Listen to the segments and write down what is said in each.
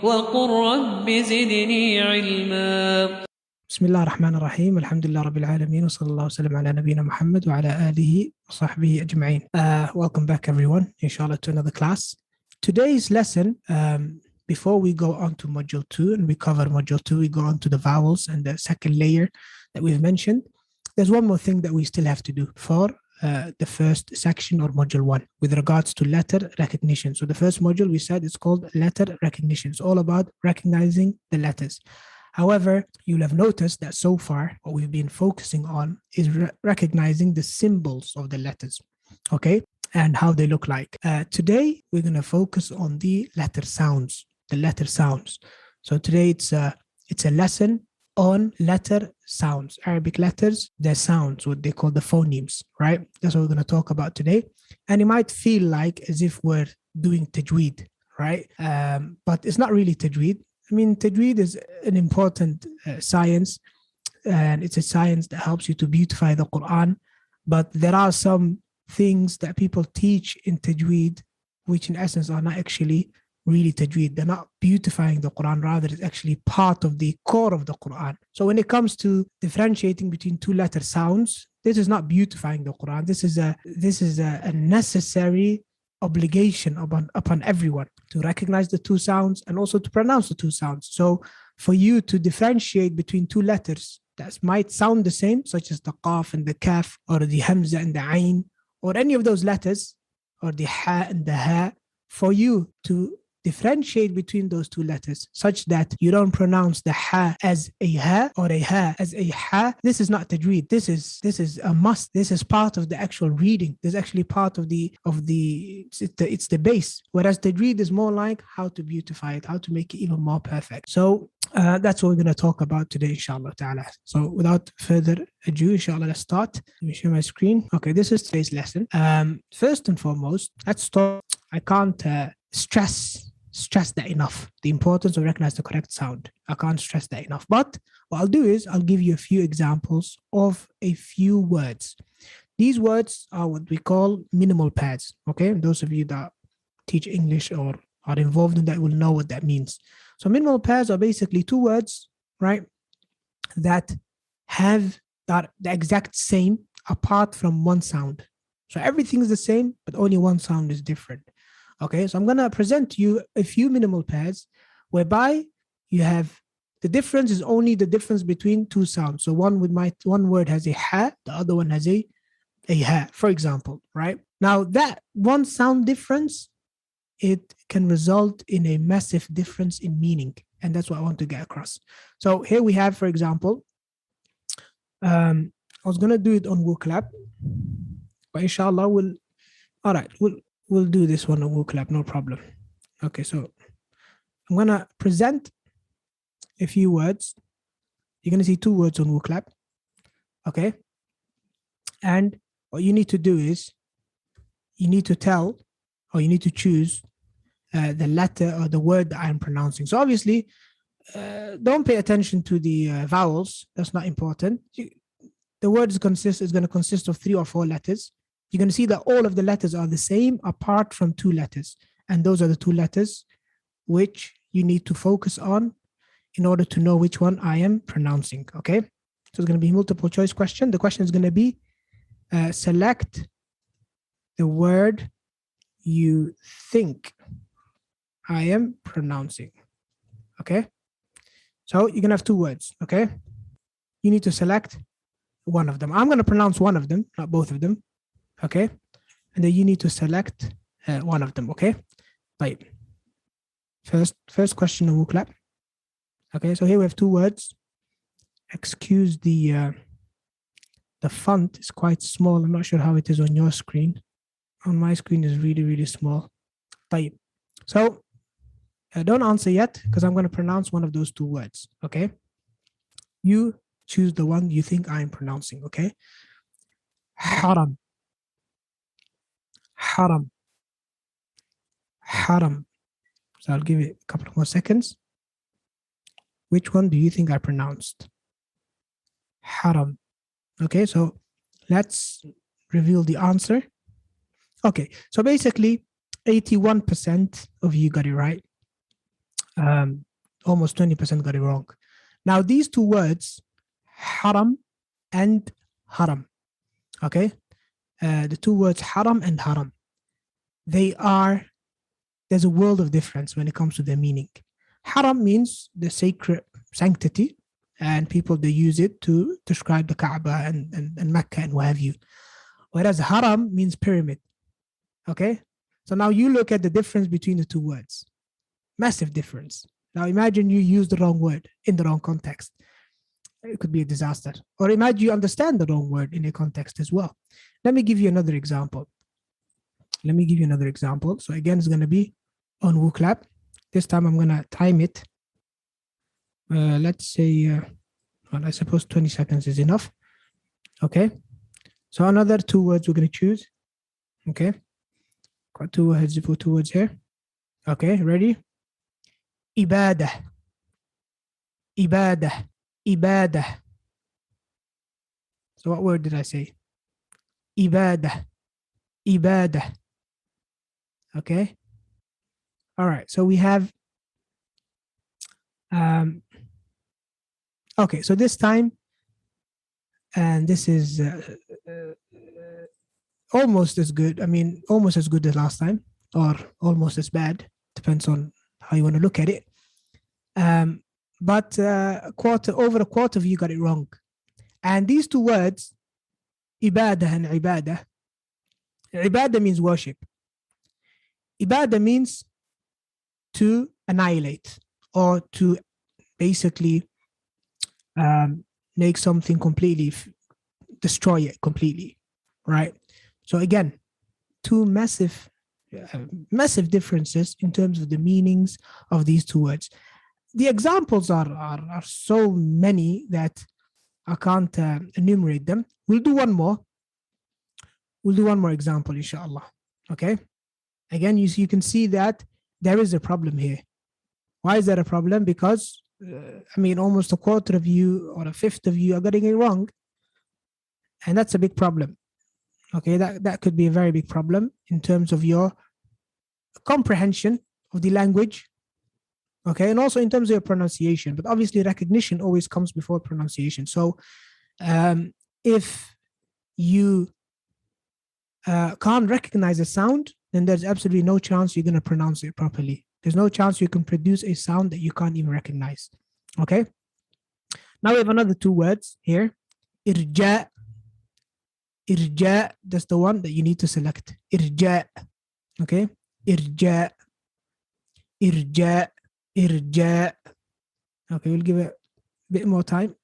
وقل رب زدني علما. بسم الله الرحمن الرحيم. الحمد لله رب العالمين وصلى الله وسلم على نبينا محمد وعلى آله وصحبه أجمعين. Welcome back everyone, inshallah, to another class. Today's lesson, before we go on to module 2 and we cover module 2, we go on to the vowels and the second layer that we've mentioned. There's one more thing that we still have to do for the first section or module 1 with regards to letter recognition. So the first module we said is called letter recognition. It's all about recognizing the letters. However, you'll have noticed that so far what we've been focusing on is recognizing the symbols of the letters, okay, and how they look like. Today we're going to focus on the letter sounds, So today it's a lesson on letter sounds, Arabic letters, their sounds, what they call the phonemes, right? That's what we're going to talk about today. And it might feel like as if we're doing tajweed, right? But it's not really tajweed. I mean, tajweed is an important science, and it's a science that helps you to beautify the Quran. But there are some things that people teach in tajweed, which in essence are not actually really tajweed. They're not beautifying the Quran, rather it's actually part of the core of the Quran. So when it comes to differentiating between two letter sounds, this is not beautifying the Quran. This is a necessary obligation upon everyone to recognize the two sounds and also to pronounce the two sounds. So for you to differentiate between two letters that might sound the same, such as the qaf and the kaf, or the hamza and the ayn, or any of those letters, or the ha and the ha, for you to differentiate between those two letters such that you don't pronounce the ha as a ha or a ha as a ha, this is not tajweed. This is a must. This is part of the actual reading. This is actually part of it's the base. Whereas tajweed is more like how to beautify it, how to make it even more perfect. So that's what we're going to talk about today, inshallah ta'ala. So without further ado, inshallah, let's start. Let me share my screen. Okay, this is today's lesson. First and foremost, let's start. I can't stress that enough, the importance of recognizing the correct sound. I can't stress that enough. But what I'll do is I'll give you a few examples of a few words. These words are what we call minimal pairs. Okay, those of you that teach English or are involved in that will know what that means. So minimal pairs are basically two words, right, that are the exact same apart from one sound. So everything is the same, but only one sound is different. Okay, so I'm going to present to you a few minimal pairs whereby you have the difference is only the difference between two sounds. So one word has a ha, the other one has a ha, for example, right? Now that one sound difference, it can result in a massive difference in meaning. And that's what I want to get across. So here we have, for example, I was going to do it on WooClap, but inshallah we'll do this one on WooClap, no problem. Okay, so I'm going to present a few words. You're going to see two words on WooClap. Okay. And what you need to do is you need to choose the letter or the word that I'm pronouncing. So obviously, don't pay attention to the vowels. That's not important. The word is going to consist of 3 or 4 letters. You're going to see that all of the letters are the same apart from 2 letters. And those are the 2 letters which you need to focus on in order to know which one I am pronouncing. Okay. So it's going to be a multiple choice question. The question is going to be select the word you think I am pronouncing. Okay. So you're going to have 2 words. Okay. You need to select one of them. I'm going to pronounce one of them, not both of them. Okay, and then you need to select one of them. Okay, right. First question on WooClap. Okay, so here we have 2 words. Excuse the font is quite small. I'm not sure how it is on your screen. On my screen is really, really small. Right. So don't answer yet because I'm going to pronounce one of those 2 words. Okay, you choose the one you think I'm pronouncing. Okay, haram. Haram. Haram. So I'll give it a couple more seconds. Which one do you think I pronounced? Haram. Okay, so let's reveal the answer. Okay, so basically 81% of you got it right. Almost 20% got it wrong. Now, these two words, haram and haram, okay? The two words haram and haram, there's a world of difference when it comes to their meaning. Haram means the sacred sanctity, and people, they use it to describe the Kaaba and Mecca and what have you. Whereas haram means pyramid, okay? So now you look at the difference between the two words. Massive difference. Now imagine you use the wrong word in the wrong context. It could be a disaster. Or imagine you understand the wrong word in a context as well. Let me give you another example. So again, it's going to be on WooClap. This time I'm going to time it. Let's say, well, I suppose 20 seconds is enough. Okay. So another two words we're going to choose. Okay. Got two words here. Okay, ready? Ibadah. So what word did I say? Ibadah. Okay. All right. So we have, okay. So this time, and this is almost as good. I mean, almost as good as last time, or almost as bad. Depends on how you want to look at it. But over a quarter of you got it wrong. And these two words, ibadah and ibadah. Ibadah means worship. Ibadah means to annihilate, or to basically make something completely, destroy it completely, right? So again, two massive differences in terms of the meanings of these two words. The examples are so many that I can't enumerate them. We'll do one more example, inshallah. Okay. Again, you can see that there is a problem here. Why is there a problem? Because almost a quarter of you or a fifth of you are getting it wrong, and that's a big problem. Okay, that could be a very big problem in terms of your comprehension of the language. Okay, and also in terms of your pronunciation. But obviously, recognition always comes before pronunciation. So, if you can't recognize a sound, then there's absolutely no chance you're going to pronounce it properly. There's no chance you can produce a sound that you can't even recognize. Okay. Now we have another two words here. Irja. That's the one that you need to select. Irja. Okay. Irja. Okay, we'll give it a bit more time.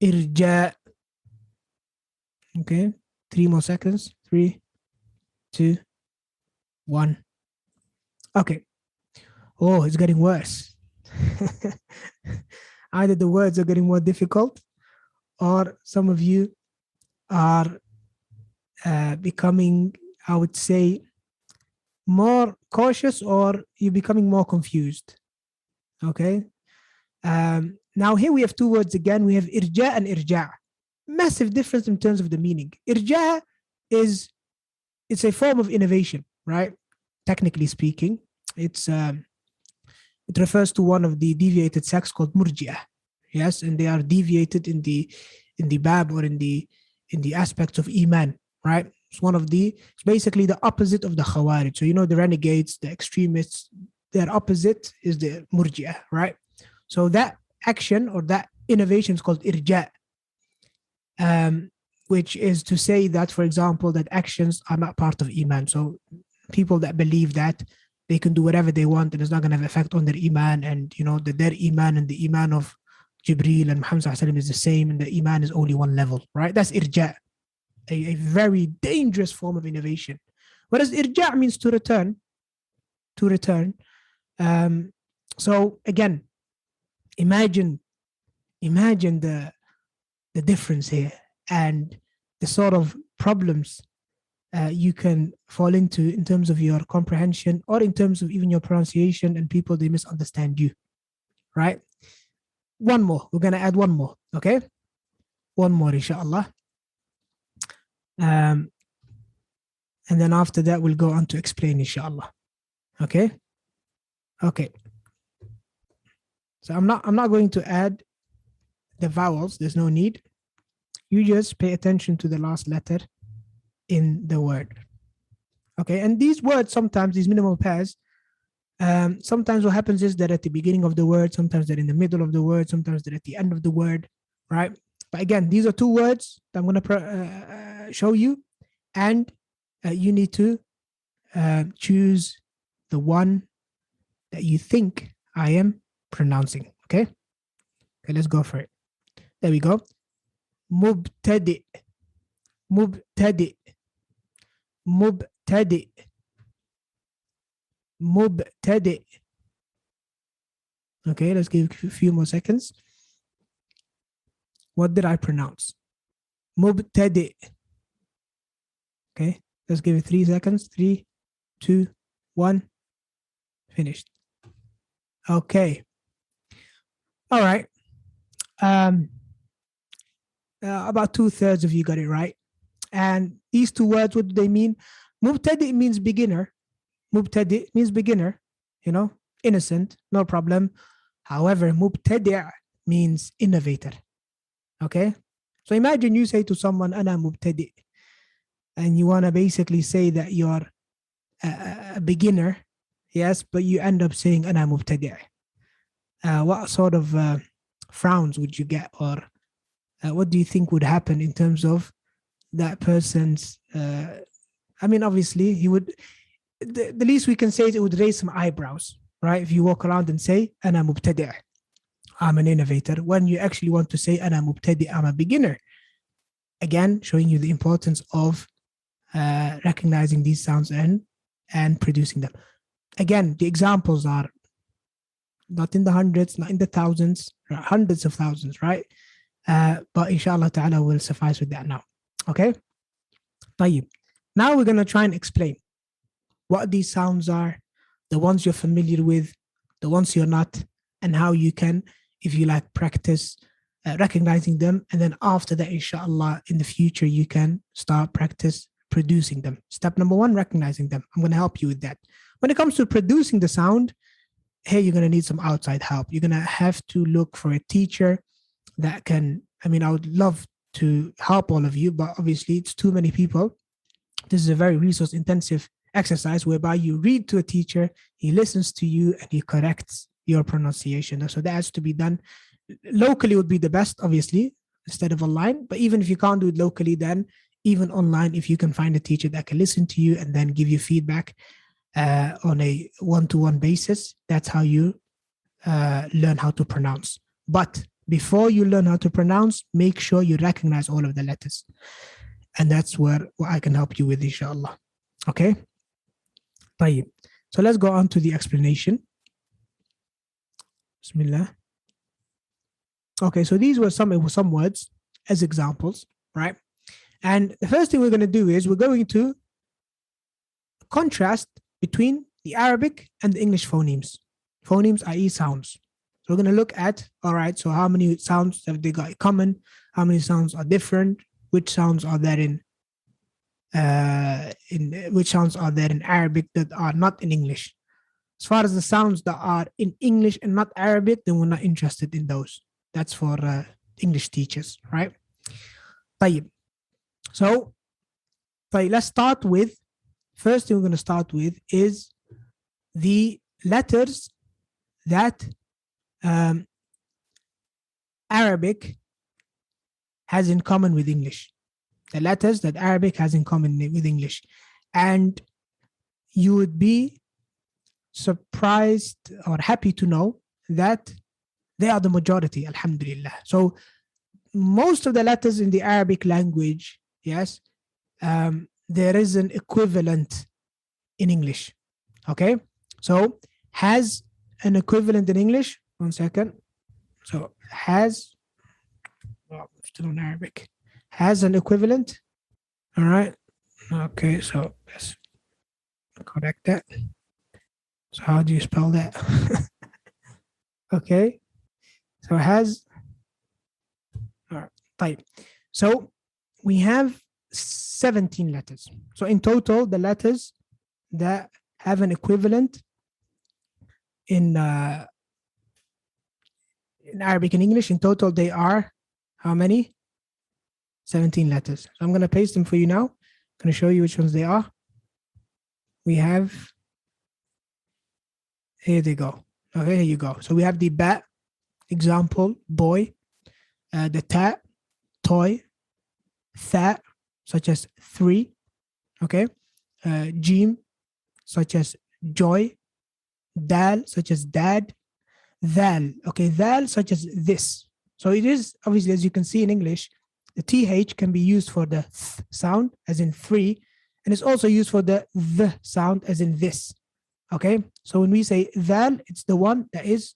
Irja. Okay. 3 more seconds. 3, 2, 1. Okay. Oh, it's getting worse. Either the words are getting more difficult, or some of you are becoming, I would say, more cautious, or you're becoming more confused. Okay. Now here we have two words again. We have irja and irja'. Massive difference in terms of the meaning. Irja' it's a form of innovation, right? Technically speaking, it refers to one of the deviated sects called murji'ah. Yes, and they are deviated in the bab, or in the aspects of iman, right? It's basically the opposite of the khawarij. So the renegades, the extremists, their opposite is the murji'ah, right? So that action or that innovation is called irja', which is to say that, for example, that actions are not part of iman. So people that believe that they can do whatever they want and it's not going to have effect on their iman, and that their iman and the iman of Jibreel and Muhammad is the same, and the iman is only one level, right? That's irja', a very dangerous form of innovation. Whereas irja' means to return. So again, imagine the difference here, and the sort of problems you can fall into in terms of your comprehension, or in terms of even your pronunciation, and people, they misunderstand you, right? One more. We're going to add one more. Okay. One more, inshallah. And then after that, we'll go on to explain, inshallah. Okay. So I'm not going to add the vowels. There's no need. You just pay attention to the last letter in the word. Okay, and these words, sometimes these minimal pairs, sometimes what happens is that at the beginning of the word, sometimes they're in the middle of the word, sometimes they're at the end of the word, right? But again, these are 2 words that I'm going to show you, and you need to choose the one that you think I am pronouncing. Okay, let's go for it. There we go. مبتدئ مبتدئ مبتدئ مبتدئ. Okay, let's give a few more seconds. What did I pronounce? مبتدئ. Okay, let's give it 3 seconds. 3, 2, 1. Finished. Okay. All right. About 2/3 of you got it right. And these 2 words, what do they mean? مبتدئ means beginner. مبتدئ means beginner, you know, innocent, no problem. However, مبتدع means innovator. Okay? So imagine you say to someone, أنا مبتدئ, and you want to basically say that you're a beginner, yes, but you end up saying أنا مبتدع. What sort of frowns would you get, or what do you think would happen in terms of that person's I mean, obviously he would, the least we can say is it would raise some eyebrows, right? If you walk around and say أنا مبتدع, I'm an innovator, when you actually want to say أنا مبتدئ, I'm a beginner. Again, showing you the importance of recognizing these sounds and producing them. Again, the examples are not in the hundreds, not in the thousands, hundreds of thousands, right? But inshallah ta'ala will suffice with that now. Okay? طيب. Now we're going to try and explain what these sounds are, the ones you're familiar with, the ones you're not, and how you can, if you like, practice recognizing them. And then after that, inshallah, in the future, you can start practice producing them. Step number 1, recognizing them. I'm going to help you with that. When it comes to producing the sound, hey, you're going to need some outside help. You're going to have to look for a teacher that can, I mean, I would love to help all of you, but obviously it's too many people. This is a very resource intensive exercise whereby you read to a teacher, he listens to you, and he corrects your pronunciation. So that has to be done locally would be the best, obviously, instead of online. But even if you can't do it locally, then even online, if you can find a teacher that can listen to you and then give you feedback on a one-to-one basis, that's how you learn how to pronounce. But before you learn how to pronounce, make sure you recognize all of the letters. And that's what I can help you with, inshallah. Okay? طيب. So let's go on to the explanation. Bismillah. Okay, so these were some words as examples, right? And the first thing we're going to do is we're going to contrast between the Arabic and the English phonemes. Phonemes, i.e. sounds. So we're going to look at, all right, so how many sounds have they got in common? How many sounds are different? Which sounds are there in Arabic that are not in English? As far as the sounds that are in English and not Arabic, then we're not interested in those. That's for English teachers, right? طيب. So, let's start with, first thing we're going to start with is the letters that Arabic has in common with English. The letters that Arabic has in common with English. And you would be surprised or happy to know that they are the majority, alhamdulillah. So most of the letters in the Arabic language, yes, there is an equivalent in English. Okay, so has an equivalent in English. 1 second. So has, still in Arabic, has an equivalent. All right. Okay, so let's correct that. So how do you spell that? Okay. So has, all right, type. So we have 17 letters. So in total, the letters that have an equivalent in in Arabic and English. In total, they are how many? 17 letters. So I'm going to paste them for you now. I'm going to show you which ones they are. We have, here they go. Okay, here you go. So we have the ba, example, boy, the ta, toy, tha, such as 3, okay, jim, such as joy, dal, such as dad, dhal, okay, dhal, such as this. So it is, obviously, as you can see in English, the th can be used for the th sound, as in 3, and it's also used for the sound, as in this. Okay, so when we say dhal, it's the one that is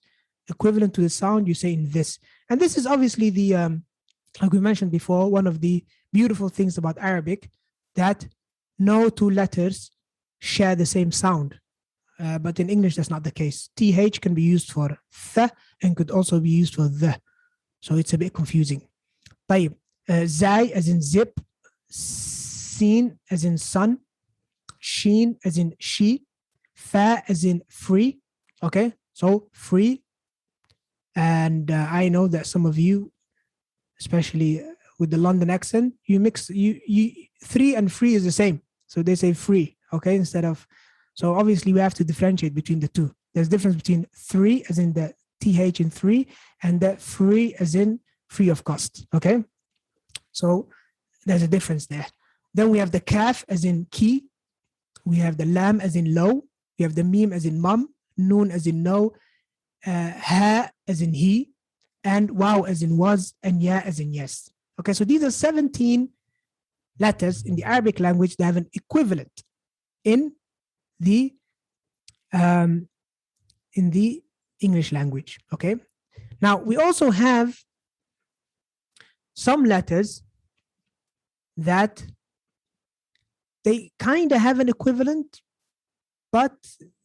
equivalent to the sound you say in this. And this is obviously the, like we mentioned before, one of the beautiful things about Arabic, that no two letters share the same sound. But in English, that's not the case. th can be used for th and could also be used for the. So it's a bit confusing. طيب, zai as in zip, sin as in sun, sheen as in she, fa as in free. Okay, so free. And I know that some of you, especially with the London accent, you mix, you 3 and free is the same. So they say free, okay, instead of, so obviously we have to differentiate between the two. There's difference between 3 as in the th in 3 and the free as in free of cost, okay? So there's a difference there. Then we have the kaf as in key. We have the lam as in low. We have the meme as in mum, noon as in no, ha as in he, and wow as in was, and ya as in yes. Okay, so these are 17 letters in the Arabic language that have an equivalent in the English language. Okay, now we also have some letters that they kind of have an equivalent, but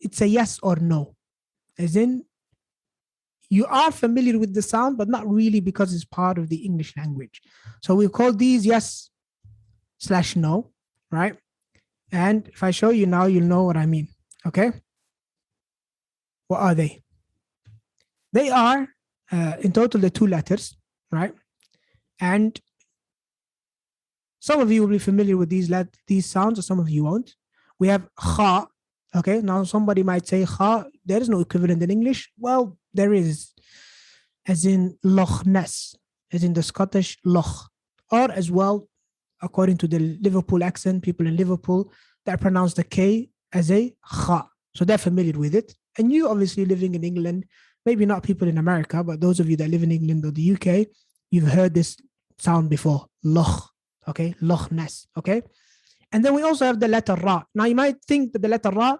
it's a yes or no, as in you are familiar with the sound, but not really, because it's part of the English language. So we call these yes/no, right? And if I show you now, you'll know what I mean, okay? What are they? They are, in total, the 2 letters, right? And some of you will be familiar with these sounds, or some of you won't. We have kha, okay? Now somebody might say kha, there is no equivalent in English. Well, there is, as in Loch Ness, as in the Scottish Loch, or as well, according to the Liverpool accent, people in Liverpool, that pronounce the K as a kha. So they're familiar with it. And you obviously living in England, maybe not people in America, but those of you that live in England or the UK, you've heard this sound before, Loch, okay? Loch Ness, okay? And then we also have the letter Ra. Now you might think that the letter Ra,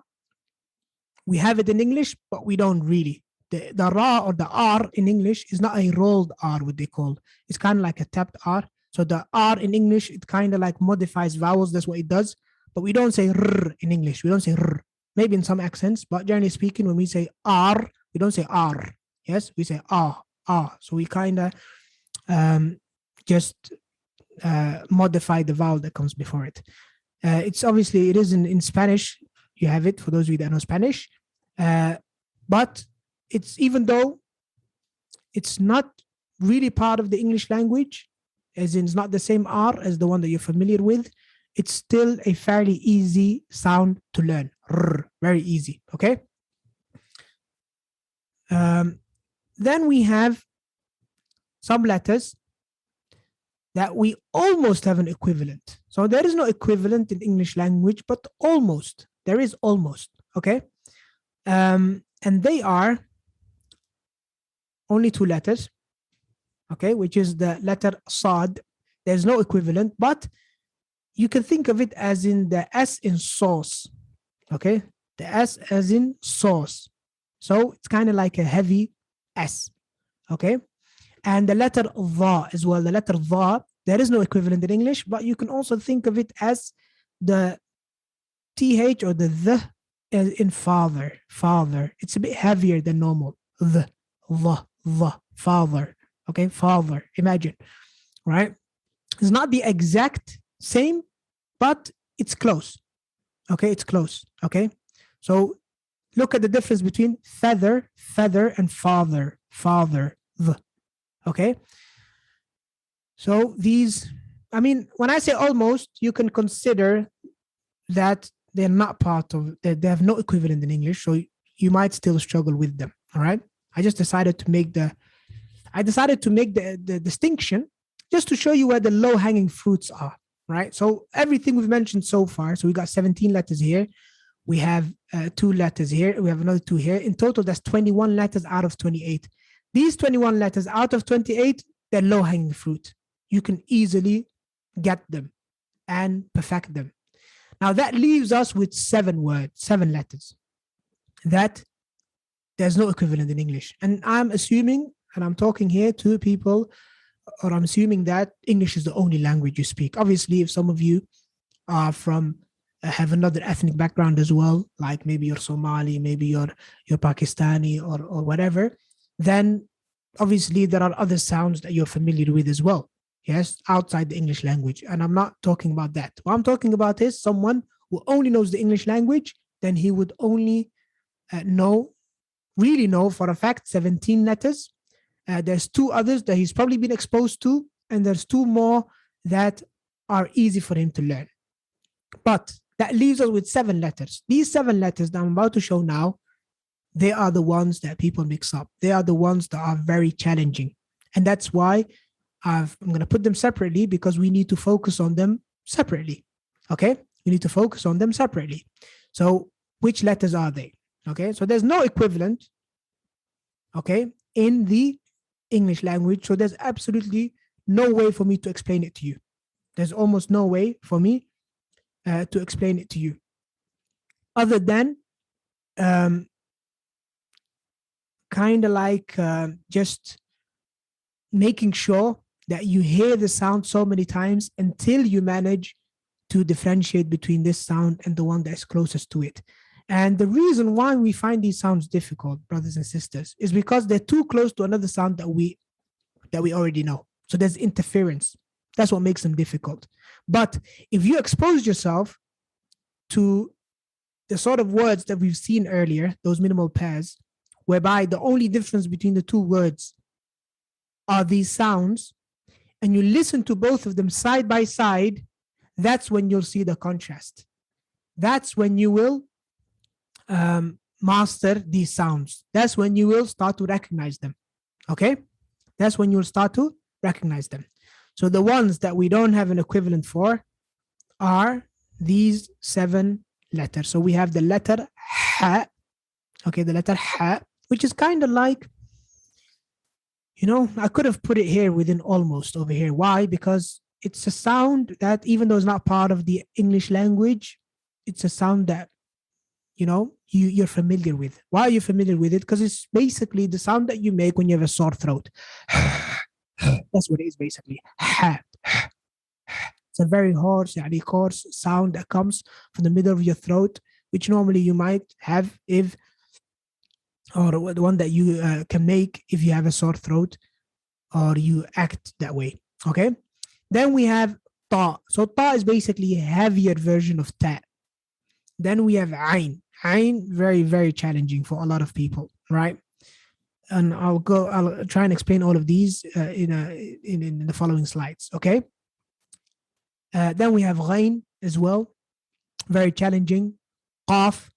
we have it in English, but we don't really. The Ra or the R in English is not a rolled R, what they call. It's kind of like a tapped R. So the R in English, it kind of like modifies vowels. That's what it does. But we don't say R in English. We don't say R. Maybe in some accents, but generally speaking, when we say R, we don't say R. Yes, we say ah. So we kind of just modify the vowel that comes before it. It's obviously, it is in Spanish. You have it for those of you that know Spanish. But it's, even though it's not really part of the English language, as in it's not the same R as the one that you're familiar with, it's still a fairly easy sound to learn. Very easy, okay? Then we have some letters that we almost have an equivalent. So there is no equivalent in English language, but almost. There is almost, okay? And they are only 2 letters, okay, which is the letter Sad. There's no equivalent, but you can think of it as in the S in sauce, okay? The S as in sauce. So it's kind of like a heavy S, okay? And the letter Dha as well, the letter Dha, there is no equivalent in English, but you can also think of it as the TH or the in father. It's a bit heavier than normal. The father, okay? Father, imagine, right? It's not the exact same, but it's close, okay? It's close, okay? So look at the difference between feather, and father. th. Okay. So these, I mean, when I say almost, you can consider that they're not part of, they have no equivalent in English. So you might still struggle with them. All right. I decided to make the distinction just to show you where the low hanging fruits are. Right. So everything we've mentioned so far. So we got 17 letters here. We have 2 letters here. We have another 2 here. In total, that's 21 letters out of 28. These 21 letters out of 28, they're low hanging fruit. You can easily get them and perfect them. Now that leaves us with 7 words, 7 letters that there's no equivalent in English. And I'm assuming, and I'm talking here to people, or I'm assuming that English is the only language you speak. Obviously, if some of you are from, have another ethnic background as well, like maybe you're Somali, maybe you're Pakistani or whatever, then obviously there are other sounds that you're familiar with as well. Yes, outside the English language. And I'm not talking about that. What I'm talking about is someone who only knows the English language, then he would only really know for a fact 17 letters. There's 2 others that he's probably been exposed to, and there's 2 more that are easy for him to learn. But that leaves us with 7 letters. These 7 letters that I'm about to show now, they are the ones that people mix up. They are the ones that are very challenging. And that's why I'm going to put them separately, because we need to focus on them separately. Okay? We need to focus on them separately. So which letters are they? Okay? So there's no equivalent, okay, in the English language. So there's absolutely no way for me to explain it to you. There's almost no way for me to explain it to you, other than kind of like just making sure that you hear the sound so many times until you manage to differentiate between this sound and the one that's closest to it. And the reason why we find these sounds difficult, brothers and sisters, is because they're too close to another sound that we already know. So there's interference. That's what makes them difficult. But if you expose yourself to the sort of words that we've seen earlier, those minimal pairs, whereby the only difference between the 2 words are these sounds, and you listen to both of them side by side, that's when you'll see the contrast. That's when you will master these sounds. That's when you will start to recognize them. Okay? That's when you'll start to recognize them. So the ones that we don't have an equivalent for are these 7 letters. So we have the letter ha, okay, the letter ha, which is kind of like, you know, I could have put it here within almost over here. Why? Because it's a sound that, even though it's not part of the English language, it's a sound that, you know, you're familiar with. Why are you familiar with it? Because it's basically the sound that you make when you have a sore throat. That's what it is basically. It's a very hoarse sound that comes from the middle of your throat, which normally you might have or the one that you can make if you have a sore throat or you act that way. Okay. Then we have ta. So ta is basically a heavier version of ta. Then we have ain. Ain, very, very challenging for a lot of people, right? And I'll try and explain all of these in the following slides. Okay. Then we have ghain as well, very challenging. Qaf,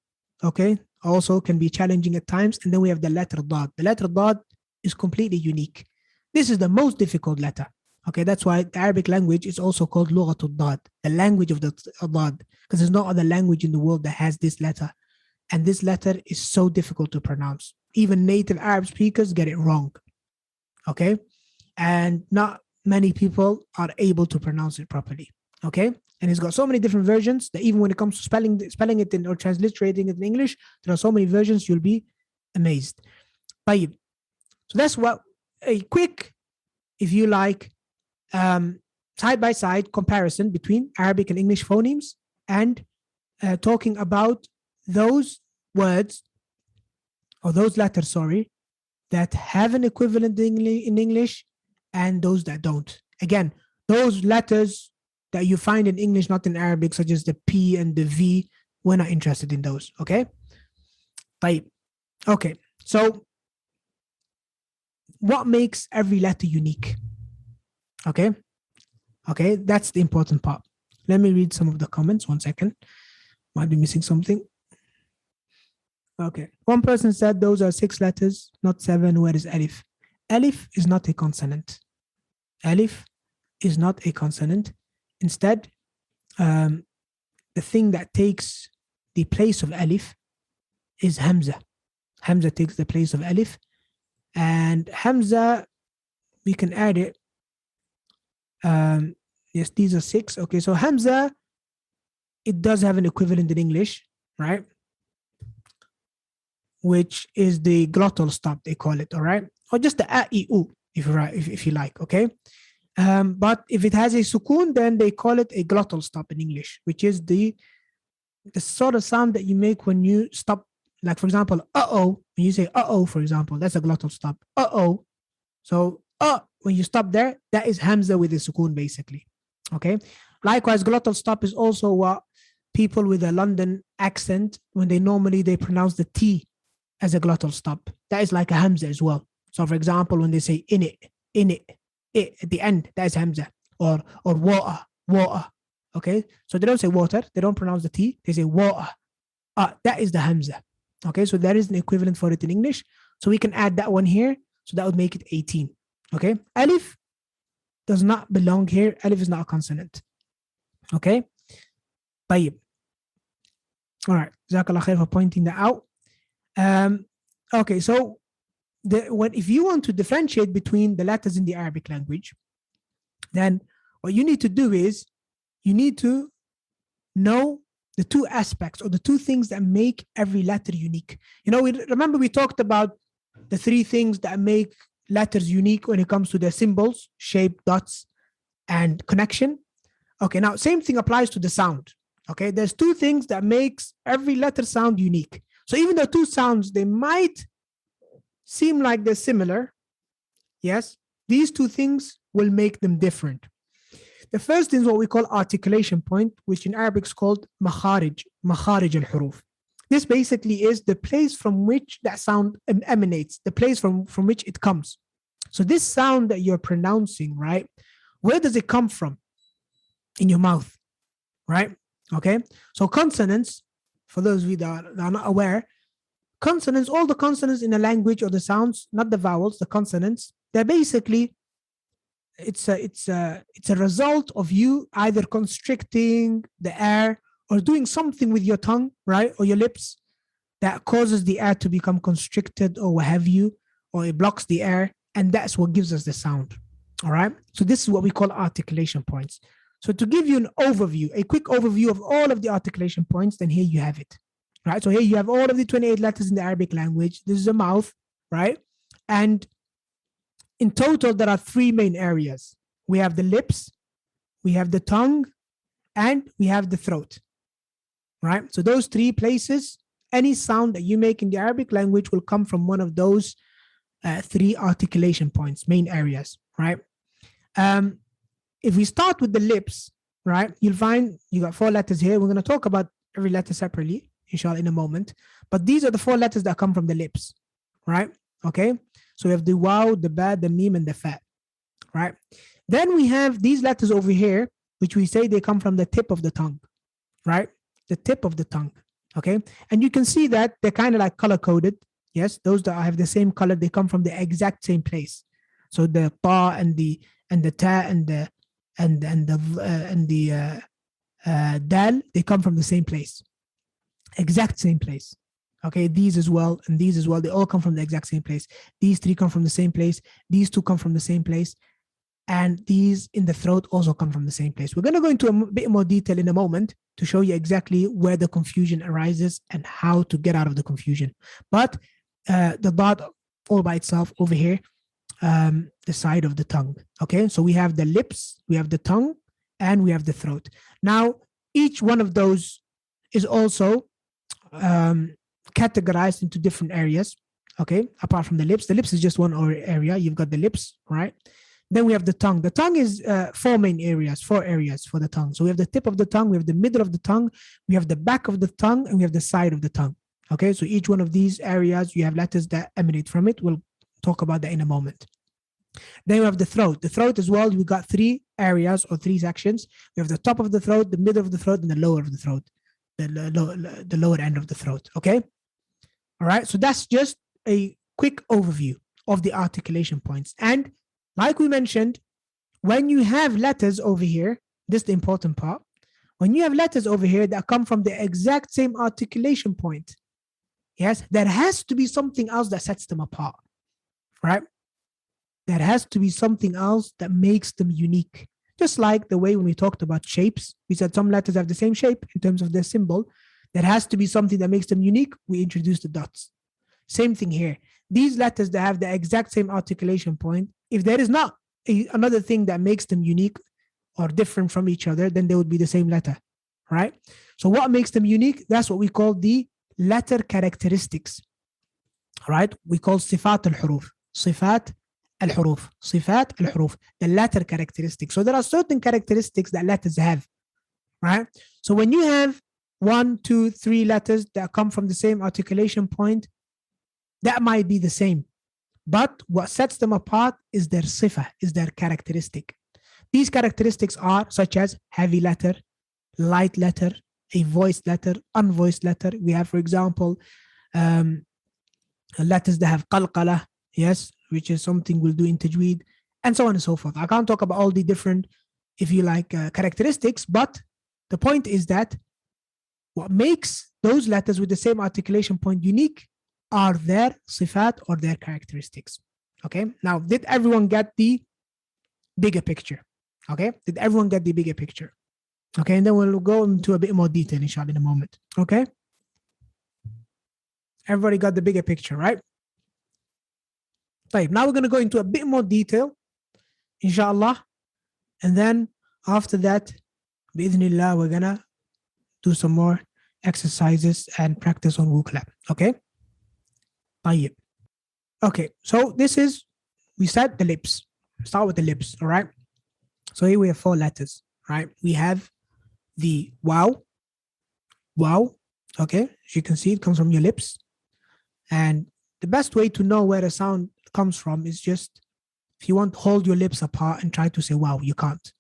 okay, also can be challenging at times. And then we have the letter dad. The letter dad is completely unique. This is the most difficult letter. Okay, that's why the Arabic language is also called lughatul dad, the language of the dad, because there's no other language in the world that has this letter. And this letter is so difficult to pronounce. Even native Arab speakers get it wrong. Okay, and not many people are able to pronounce it properly. Okay, and it's got so many different versions that even when it comes to spelling it in or transliterating it in English, there are so many versions, you'll be amazed. So that's what a quick, if you like, side-by-side comparison between Arabic and English phonemes, and talking about those words, or those letters, sorry, that have an equivalent in English and those that don't. Again, those letters that you find in English, not in Arabic, such as the P and the V, we're not interested in those, okay? Okay, so what makes every letter unique? Okay, that's the important part. Let me read some of the comments. 1 second, might be missing something. Okay, one person said those are 6 letters, not 7. Where is Alif? Alif is not a consonant. Alif is not a consonant. Instead, the thing that takes the place of Alif is Hamza. Hamza takes the place of Alif, and Hamza, we can add it. Yes, these are 6. Okay, so Hamza, it does have an equivalent in English, right? Which is the glottal stop, they call it, all right? Or just the a-i-u, if you like, okay? But if it has a sukoon, then they call it a glottal stop in English, which is the sort of sound that you make when you stop. Like, for example, uh-oh, when you say uh-oh, for example, that's a glottal stop. Uh-oh. So, when you stop there, that is Hamza with a sukoon, basically. Okay? Likewise, glottal stop is also what people with a London accent, when they pronounce the T as a glottal stop. That is like a Hamza as well. So, for example, when they say in it, at the end, that is Hamza. Or water. Okay? So they don't say water, they don't pronounce the T, they say water. That is the Hamza. Okay, so there is an equivalent for it in English. So we can add that one here. So that would make it 18. Okay, Alif does not belong here. Alif is not a consonant. Okay, طيب. All right, Jazakallah khair for pointing that out. Okay, so if you want to differentiate between the letters in the Arabic language, then what you need to do is you need to know the 2 aspects or the 2 things that make every letter unique. You know, remember we talked about the 3 things that make letters unique when it comes to their symbols, shape, dots, and connection. Okay, now same thing applies to the sound. Okay, there's 2 things that makes every letter sound unique. So even though 2 sounds, they might seem like they're similar, yes, these 2 things will make them different. The first is what we call articulation point, which in Arabic is called makharij al-huruf. This basically is the place from which that sound emanates, the place from which it comes. So this sound that you're pronouncing, right? Where does it come from? In your mouth, right? Okay. So consonants, for those of you that are not aware, consonants, all the consonants in a language or the sounds, not the vowels, the consonants, they're basically it's a result of you either constricting the air or doing something with your tongue, right, or your lips that causes the air to become constricted or what have you, or it blocks the air, and that's what gives us the sound. All right, so this is what we call articulation points. So to give you an overview, a quick overview of all of the articulation points, then here you have it. Right, so here you have all of the 28 letters in the Arabic language. This is a mouth, right? And in total, there are 3 main areas. We have the lips, we have the tongue, and we have the throat, right? So those 3 places, any sound that you make in the Arabic language will come from one of those 3 articulation points, main areas, right? If we start with the lips, right, you'll find you got 4 letters here. We're going to talk about every letter separately, inshallah, in a moment. But these are the 4 letters that come from the lips, right? Okay. So we have the waw, the ba, the mim, and the fa, right? Then we have these letters over here, which we say they come from the tip of the tongue, right? The tip of the tongue, okay? And you can see that they're kind of like color-coded. Yes, those that have the same color, they come from the exact same place. So the ta and the ta and the dal, they come from the same place, exact same place. Okay, these as well and these as well, they all come from the exact same place. These 3 come from the same place. These 2 come from the same place. And these in the throat also come from the same place. We're going to go into a bit more detail in a moment to show you exactly where the confusion arises and how to get out of the confusion. But the dot all by itself over here, the side of the tongue. Okay, so we have the lips, we have the tongue, and we have the throat. Now, each one of those is also categorized into different areas, okay, apart from the lips. The lips is just one area. You've got the lips, right? Then we have the tongue. The tongue is 4 main areas, 4 areas for the tongue. So we have the tip of the tongue, we have the middle of the tongue, we have the back of the tongue, and we have the side of the tongue. Okay, so each one of these areas, you have letters that emanate from it. We'll talk about that in a moment. Then we have the throat. The throat as well, we got three areas or three sections. We have the top of the throat, the middle of the throat, and the lower of the throat, the lower end of the throat. Okay. All right. So that's just a quick overview of the articulation points. And like we mentioned, when you have letters over here, this is the important part. When you have letters over here that come from the exact same articulation point, yes, there has to be something else that sets them apart, right? There has to be something else that makes them unique. Just like the way when we talked about shapes, we said some letters have the same shape in terms of their symbol. There has to be something that makes them unique. We introduce the dots. Same thing here. These letters that have the exact same articulation point, if there is not another thing that makes them unique or different from each other, then they would be the same letter, right? So what makes them unique? That's what we call the letter characteristics, right? We call صفات الحروف. صفات الحروف. صفات الحروف. The letter characteristics. So there are certain characteristics that letters have, right? So when you have 1, 2, 3 letters that come from the same articulation point, that might be the same. But what sets them apart is their sifa, is their characteristic. These characteristics are such as heavy letter, light letter, a voiced letter, unvoiced letter. We have, for example, letters that have qalqala, yes, which is something we'll do in tajweed, and so on and so forth. I can't talk about all the different, if you like, characteristics, but the point is that what makes those letters with the same articulation point unique are their sifat or their characteristics. Okay, now did everyone get the bigger picture? Okay, did everyone get the bigger picture? Okay, and then we'll go into a bit more detail, inshallah, in a moment. Okay, everybody got the bigger picture, right? Right, now we're going to go into a bit more detail, inshallah, and then after that, bi'idhnillah, we're going to do some more exercises and practice on vocab. Okay. طيب. Okay, so this is, we said the lips. Start with the lips, all right? So here we have 4 letters, right? We have the wow, okay? As you can see, it comes from your lips. And the best way to know where a sound comes from is just, if you want to hold your lips apart and try to say wow, you can't.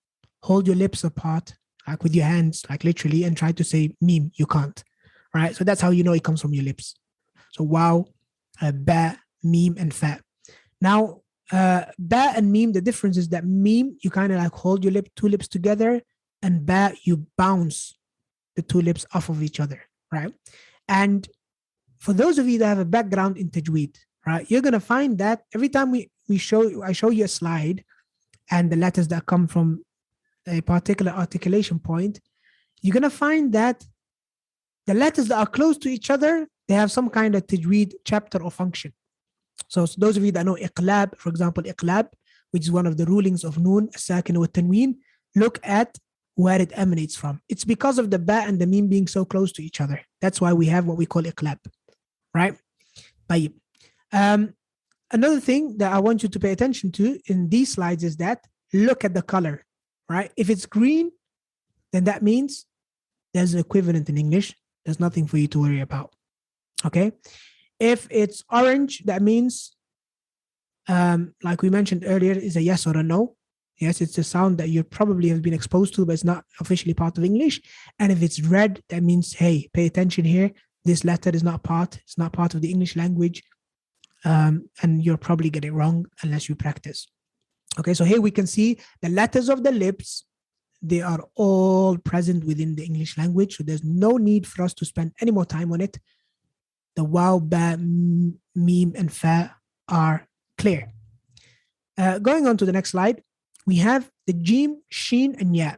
Hold your lips apart, like with your hands, like literally, and try to say meme, you can't, right? So that's how you know it comes from your lips. So wow, ba, meme, and fa. Now, ba and meme, the difference is that meme, you kind of like hold your 2 lips together, and ba, you bounce the 2 lips off of each other, right? And for those of you that have a background in tajweed, right, you're going to find that every time I show you a slide and the letters that come from a particular articulation point, you're going to find that the letters that are close to each other, they have some kind of tajweed chapter or function. So those of you that know iqlab, for example, iqlab, which is one of the rulings of noon, as-sakin wa tanween, look at where it emanates from. It's because of the ba and the meme being so close to each other. That's why we have what we call iqlab, right? طيب. Another thing that I want you to pay attention to in these slides is that look at the color, right? If it's green, then that means there's an equivalent in English. There's nothing for you to worry about. Okay. If it's orange, that means, like we mentioned earlier, is a yes or a no. Yes, it's a sound that you probably have been exposed to, but it's not officially part of English. And if it's red, that means, hey, pay attention here. This letter is not part. It's not part of the English language. And you'll probably get it wrong unless you practice. Okay, so here we can see the letters of the lips. They are all present within the English language. So there's no need for us to spend any more time on it. The waw, ba, meme, and fa are clear. Going on to the next slide, we have the jim, sheen, and ya.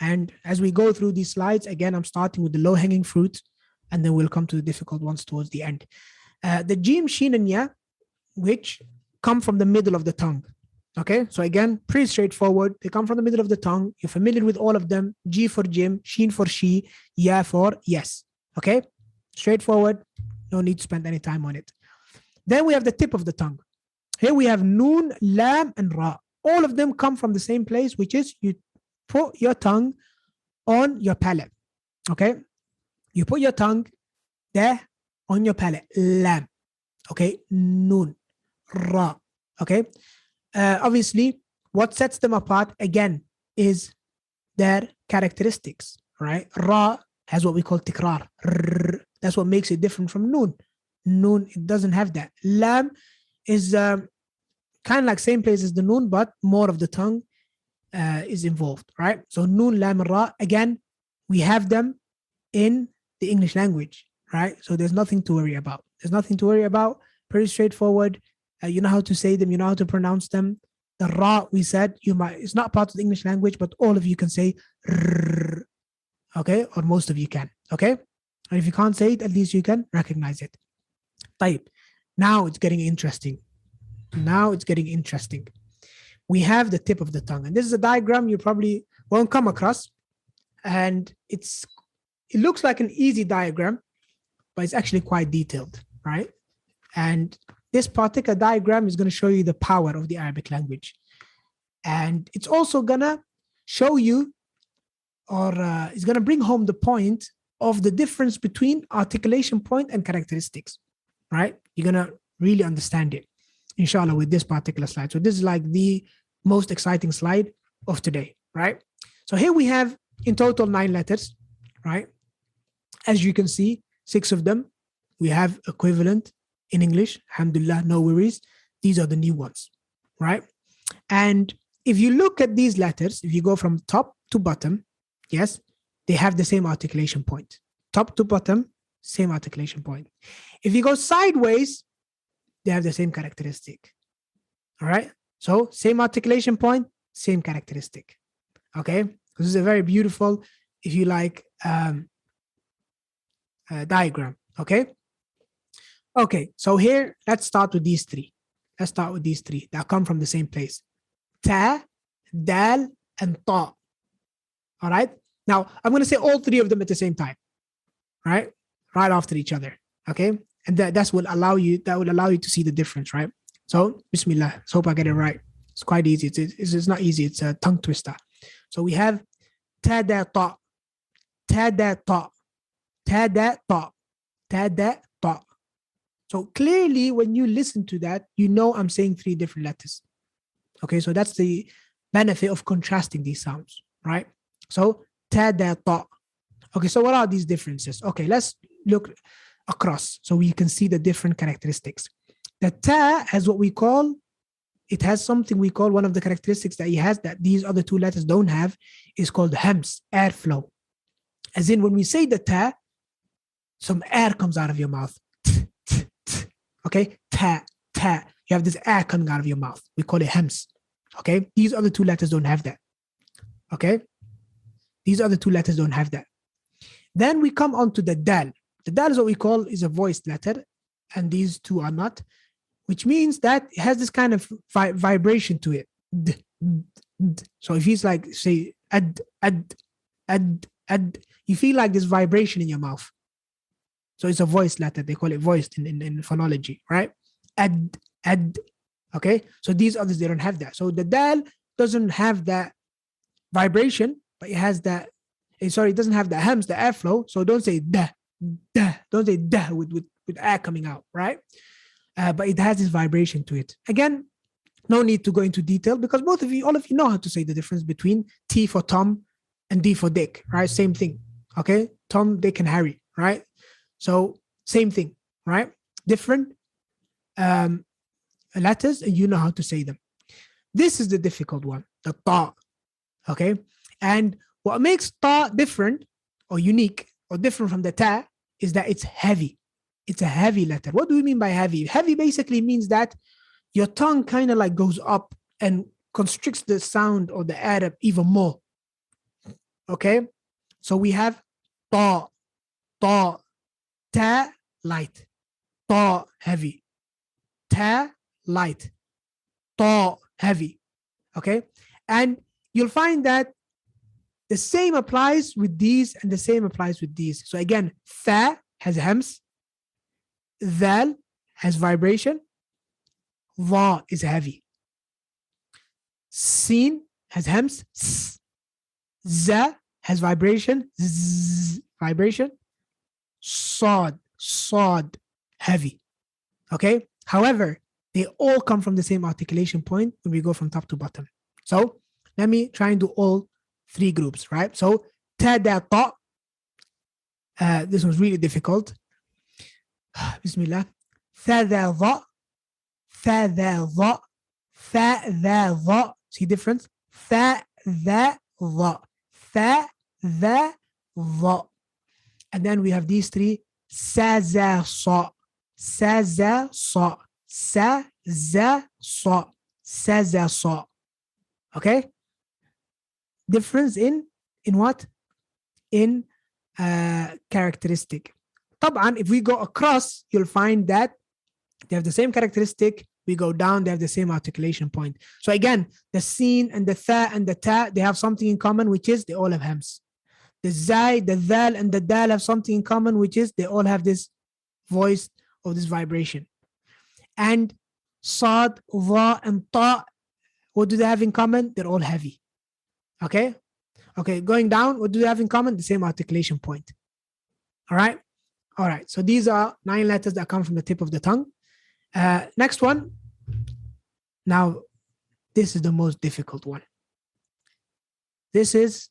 And as we go through these slides, again, I'm starting with the low-hanging fruit, and then we'll come to the difficult ones towards the end. The jim, sheen, and ya, which come from the middle of the tongue. Okay, so again, pretty straightforward. They come from the middle of the tongue. You're familiar with all of them. G for Jim, sheen for she, ya for yes. Okay, straightforward. No need to spend any time on it. Then we have the tip of the tongue. Here we have noon, lam, and ra. All of them come from the same place, which is you put your tongue on your palate. Okay, you put your tongue there on your palate. Lam. Okay, noon, ra. Okay. Obviously, what sets them apart again is their characteristics, right? Ra has what we call tikrar. That's what makes it different from noon. Noon, it doesn't have that. Lam is kind of like same place as the noon, but more of the tongue is involved, right? So noon, lam, and ra, again, we have them in the English language, right? So there's nothing to worry about. There's nothing to worry about. Pretty straightforward. You know how to say them. You know how to pronounce them. The ra, we said, it's not part of the English language, but all of you can say rrr, okay? Or most of you can, okay? And if you can't say it, at least you can recognize it. Type. Now it's getting interesting. Now it's getting interesting. We have the tip of the tongue. And this is a diagram you probably won't come across. And it looks like an easy diagram, but it's actually quite detailed, right? And this particular diagram is going to show you the power of the Arabic language. And it's also going to show you, or it's going to bring home the point of the difference between articulation point and characteristics, right? You're going to really understand it, inshallah, with this particular slide. So this is like the most exciting slide of today, right? So here we have in total 9 letters, right? As you can see, 6 of them, we have equivalent in English, alhamdulillah, no worries. These are the new ones, right? And if you look at these letters, if you go from top to bottom, yes, they have the same articulation point. Top to bottom, same articulation point. If you go sideways, they have the same characteristic, all right? So same articulation point, same characteristic, okay? This is a very beautiful, if you like, diagram, okay? Okay, so here, let's start with these 3. Let's start with these 3 that come from the same place. Ta, dal, and ta. All right? Now, I'm going to say all 3 of them at the same time, right? Right after each other, okay? And that will allow you to see the difference, right? So, Bismillah. Let's hope I get it right. It's quite easy. It's not easy. It's a tongue twister. So we have ta, da, ta, ta, da, ta, ta, da, ta, ta, da, ta. So clearly, when you listen to that, you know I'm saying 3 different letters. Okay, so that's the benefit of contrasting these sounds, right? So ta, da, ta. Okay, so what are these differences? Okay, let's look across so we can see the different characteristics. The ta has what we call, it has something we call, one of the characteristics that it has that these other 2 letters don't have is called hams, airflow. As in, when we say the ta, some air comes out of your mouth. Okay, ta, ta. You have this air coming out of your mouth. We call it hams. Okay, these other 2 letters don't have that. Okay, these other 2 letters don't have that. Then we come on to the dal. The dal is what we call is a voiced letter, and these 2 are not, which means that it has this kind of vibration to it. D, d, d. So if it's like, say, ad, you feel like this vibration in your mouth. So it's a voiced letter. They call it voiced in phonology, right? Ad. Okay. So these others, they don't have that. So the dal doesn't have that vibration, but it has that. It doesn't have the hams, the airflow. So don't say da. Don't say da with air coming out, right? But it has this vibration to it. Again, no need to go into detail because all of you know how to say the difference between T for Tom and D for Dick, right? Same thing. Okay. Tom, Dick, and Harry, right? So same thing, right? Different letters, and you know how to say them. This is the difficult one, the ta, okay? And what makes ta different or unique or different from the ta is that it's heavy. It's a heavy letter. What do we mean by heavy? Heavy basically means that your tongue kind of like goes up and constricts the sound or the Arab even more, okay? So we have ta, ta, ta, light, ta, heavy, ta, light, ta, heavy, okay? And you'll find that the same applies with these and the same applies with these. So again, tha has hams, dhal has vibration, dha is heavy, sin has hams, za has vibration, z vibration, sod heavy. Okay. However, They all come from the same articulation point when we go from top to bottom. So let me try and do all three groups, right? So tadata. This was really difficult. Bismillah. Thadadha. Thadadha. Thadadha. See difference? Thadadha. Thadadha. And then we have these three. Sazasa. Sazasa. Sazasa. Sazasa. Okay? Difference in what? In characteristic. طبعا, if we go across, you'll find that they have the same characteristic. We go down, they have the same articulation point. So again, the sin and the tha and the ta, they have something in common, which is they all have hems. The zai, the dhal, and the dal have something in common, which is they all have this voice or this vibration. And sad, dha, and ta, what do they have in common? They're all heavy. Okay? Okay, going down, what do they have in common? The same articulation point. All right? All right, so these are 9 letters that come from the tip of the tongue. Next one. Now, this is the most difficult one. This is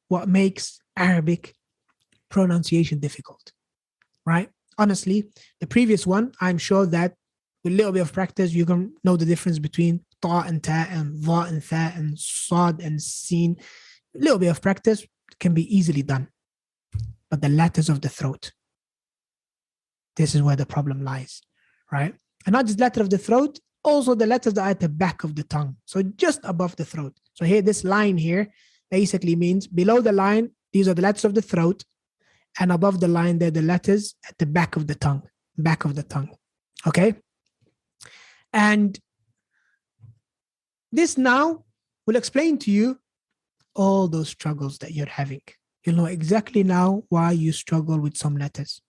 what makes Arabic pronunciation difficult, right? Honestly, the previous one, I'm sure that with a little bit of practice, you can know the difference between ta and ta and dha and tha and sad and sin. A little bit of practice can be easily done. But the letters of the throat, this is where the problem lies, right? And not just letter of the throat, also the letters that are at the back of the tongue. So just above the throat. So here, this line here basically means below the line, these are the letters of the throat. And above the line, they're the letters at the back of the tongue, okay? And this now will explain to you all those struggles that you're having. You'll know exactly now why you struggle with some letters.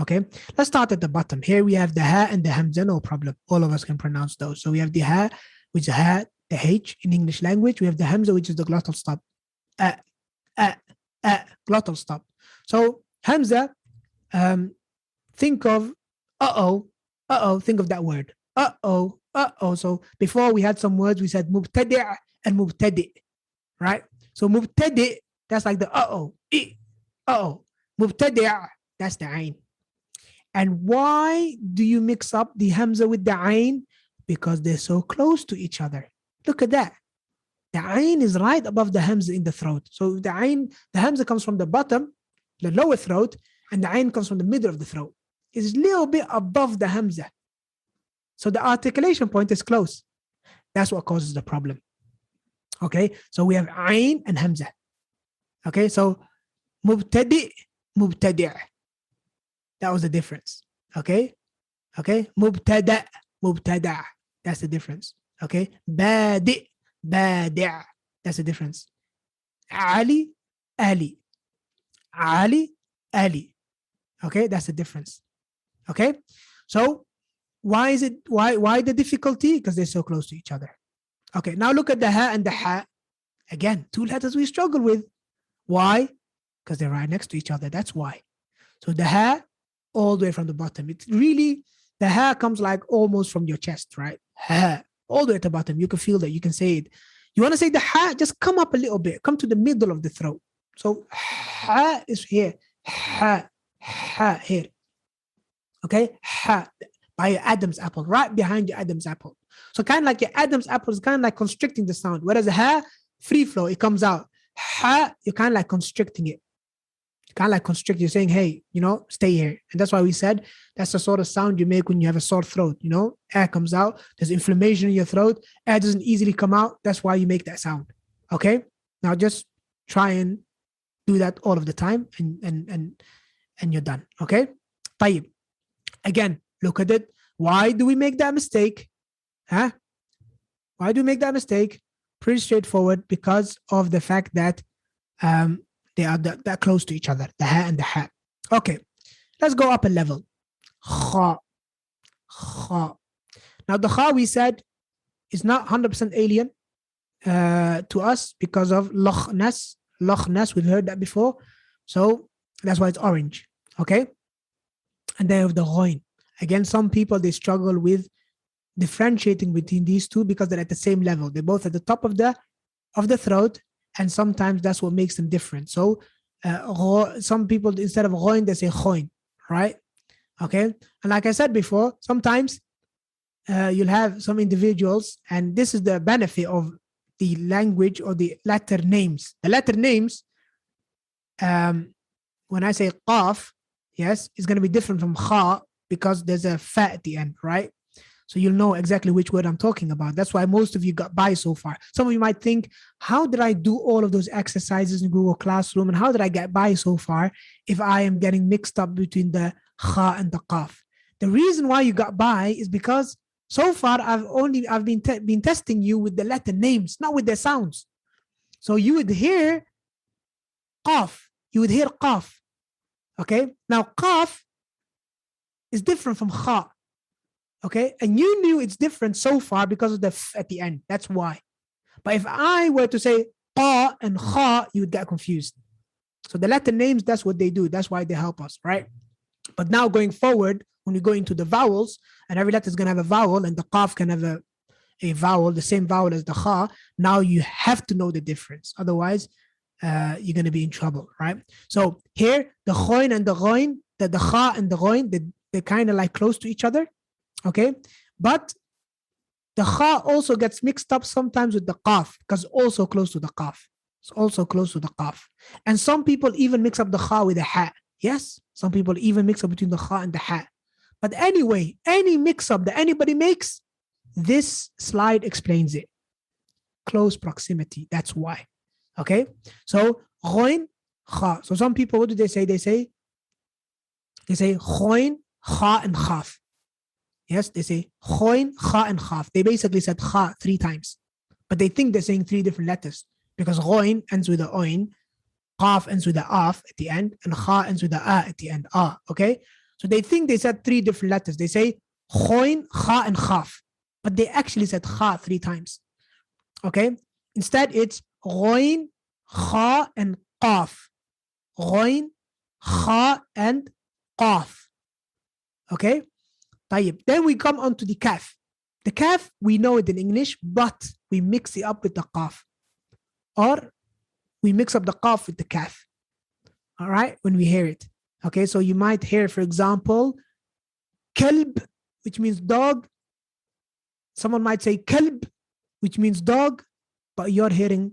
Okay, let's start at the bottom. Here we have the ha and the hamza, no problem. All of us can pronounce those. So we have the ha, which is ha, the H in English language. We have the hamza, which is the glottal stop. Glottal stop. So hamza, think of think of that word. So before we had some words, we said mubtadi' and mubtadi', right? So mubtadi', that's like the mubtadi', that's the ain. And why do you mix up the hamza with the ain? Because they're so close to each other. Look at that. The ain is right above the hamza in the throat. So the hamza comes from the bottom, the lower throat, and the ain comes from the middle of the throat. It's a little bit above the hamza. So the articulation point is close. That's what causes the problem. Okay, so we have ain and hamza. Okay, so mubtadi', mubtadi'. That was the difference. Okay, mubtada', mubtada'. That's the difference. Okay, badi', badi'. That's the difference. Ali, ali. Ali, ali. Okay, that's the difference. Okay, so why is it, why the difficulty? Because they're so close to each other. Okay, now look at the ha and the ha. Again, 2 letters we struggle with. Why? Because they're right next to each other. That's why. So the ha, all the way from the bottom. It's really, the ha comes like almost from your chest, right? Ha, all the way at the bottom. You can feel that. You can say it. You want to say the ha, just come up a little bit. Come to the middle of the throat. So ha is here. Ha here. Okay? Ha, by your Adam's apple, right behind your Adam's apple. So kind of like your Adam's apple is kind of like constricting the sound. Whereas ha, free flow, it comes out. Ha, you're kind of like constricting it. You kind of like constrict. You're saying, hey, stay here. And that's why we said that's the sort of sound you make when you have a sore throat. Air comes out. There's inflammation in your throat. Air doesn't easily come out. That's why you make that sound. Okay? Now just try and do that all of the time and you're done. Okay? طيب. Again, look at it. Why do we make that mistake? Why do we make that mistake? Pretty straightforward, because of the fact that they are that close to each other, the ha and the ha. Okay, let's go up a level. Kha. Kha. Now the kha, we said, is not 100% alien to us because of lochnas. Lochnas, we've heard that before. So that's why it's orange. Okay? And then with the ghoin. Again, some people, they struggle with differentiating between these two because they're at the same level. They're both at the top of the throat, and sometimes that's what makes them different. So some people, instead of ghoin, they say khoin, right? Okay. And like I said before, sometimes you'll have some individuals, and this is the benefit of the language or the letter names. The letter names, when I say qaf, yes, it's going to be different from kha because there's a fa at the end, right? So you'll know exactly which word I'm talking about. That's why most of you got by so far. Some of you might think, how did I do all of those exercises in Google Classroom, and how did I get by so far if I am getting mixed up between the kha and the qaf? The reason why you got by is because so far I've been testing you with the letter names, not with their sounds. So you would hear qaf, you would hear qaf. Okay, now qaf is different from kha. Okay, and you knew it's different so far because of the f at the end. That's why. But if I were to say qa and kha, you would get confused. So the letter names, that's what they do. That's why they help us, right? But now going forward, when we go into the vowels, and every letter is going to have a vowel, and the qaf can have a vowel, the same vowel as the kha, now you have to know the difference. Otherwise, you're going to be in trouble, right? So here, the khoin and the ghoin, the kha and the ghoin, they're kind of like close to each other. Okay, but the kha also gets mixed up sometimes with the qaf because it's also close to the qaf. It's also close to the qaf. And some people even mix up the kha with the ha. Yes, some people even mix up between the kha and the ha. But anyway, any mix up that anybody makes, this slide explains it. Close proximity, that's why. Okay, so ghoin, kha. So some people, what do they say? They say ghoin, kha, and khaf. Yes, they say khoin, kha, and khaf. They basically said kha 3 times, but they think they're saying 3 different letters because ghoin ends with a oin, qaf ends with a af at the end, and kha ends with a a at the end. Okay, so they think they said 3 different letters. They say khoin, kha, and khaf, but they actually said kha 3 times. Okay, instead it's ghoin, kha, and qaf. Ghoin, kha, and qaf. Okay. Then we come on to the kaf. The kaf, we know it in English, but we mix it up with the qaf. Or we mix up the qaf with the kaf. All right, when we hear it. Okay, so you might hear, for example, kalb, which means dog. Someone might say kalb, which means dog, but you're hearing,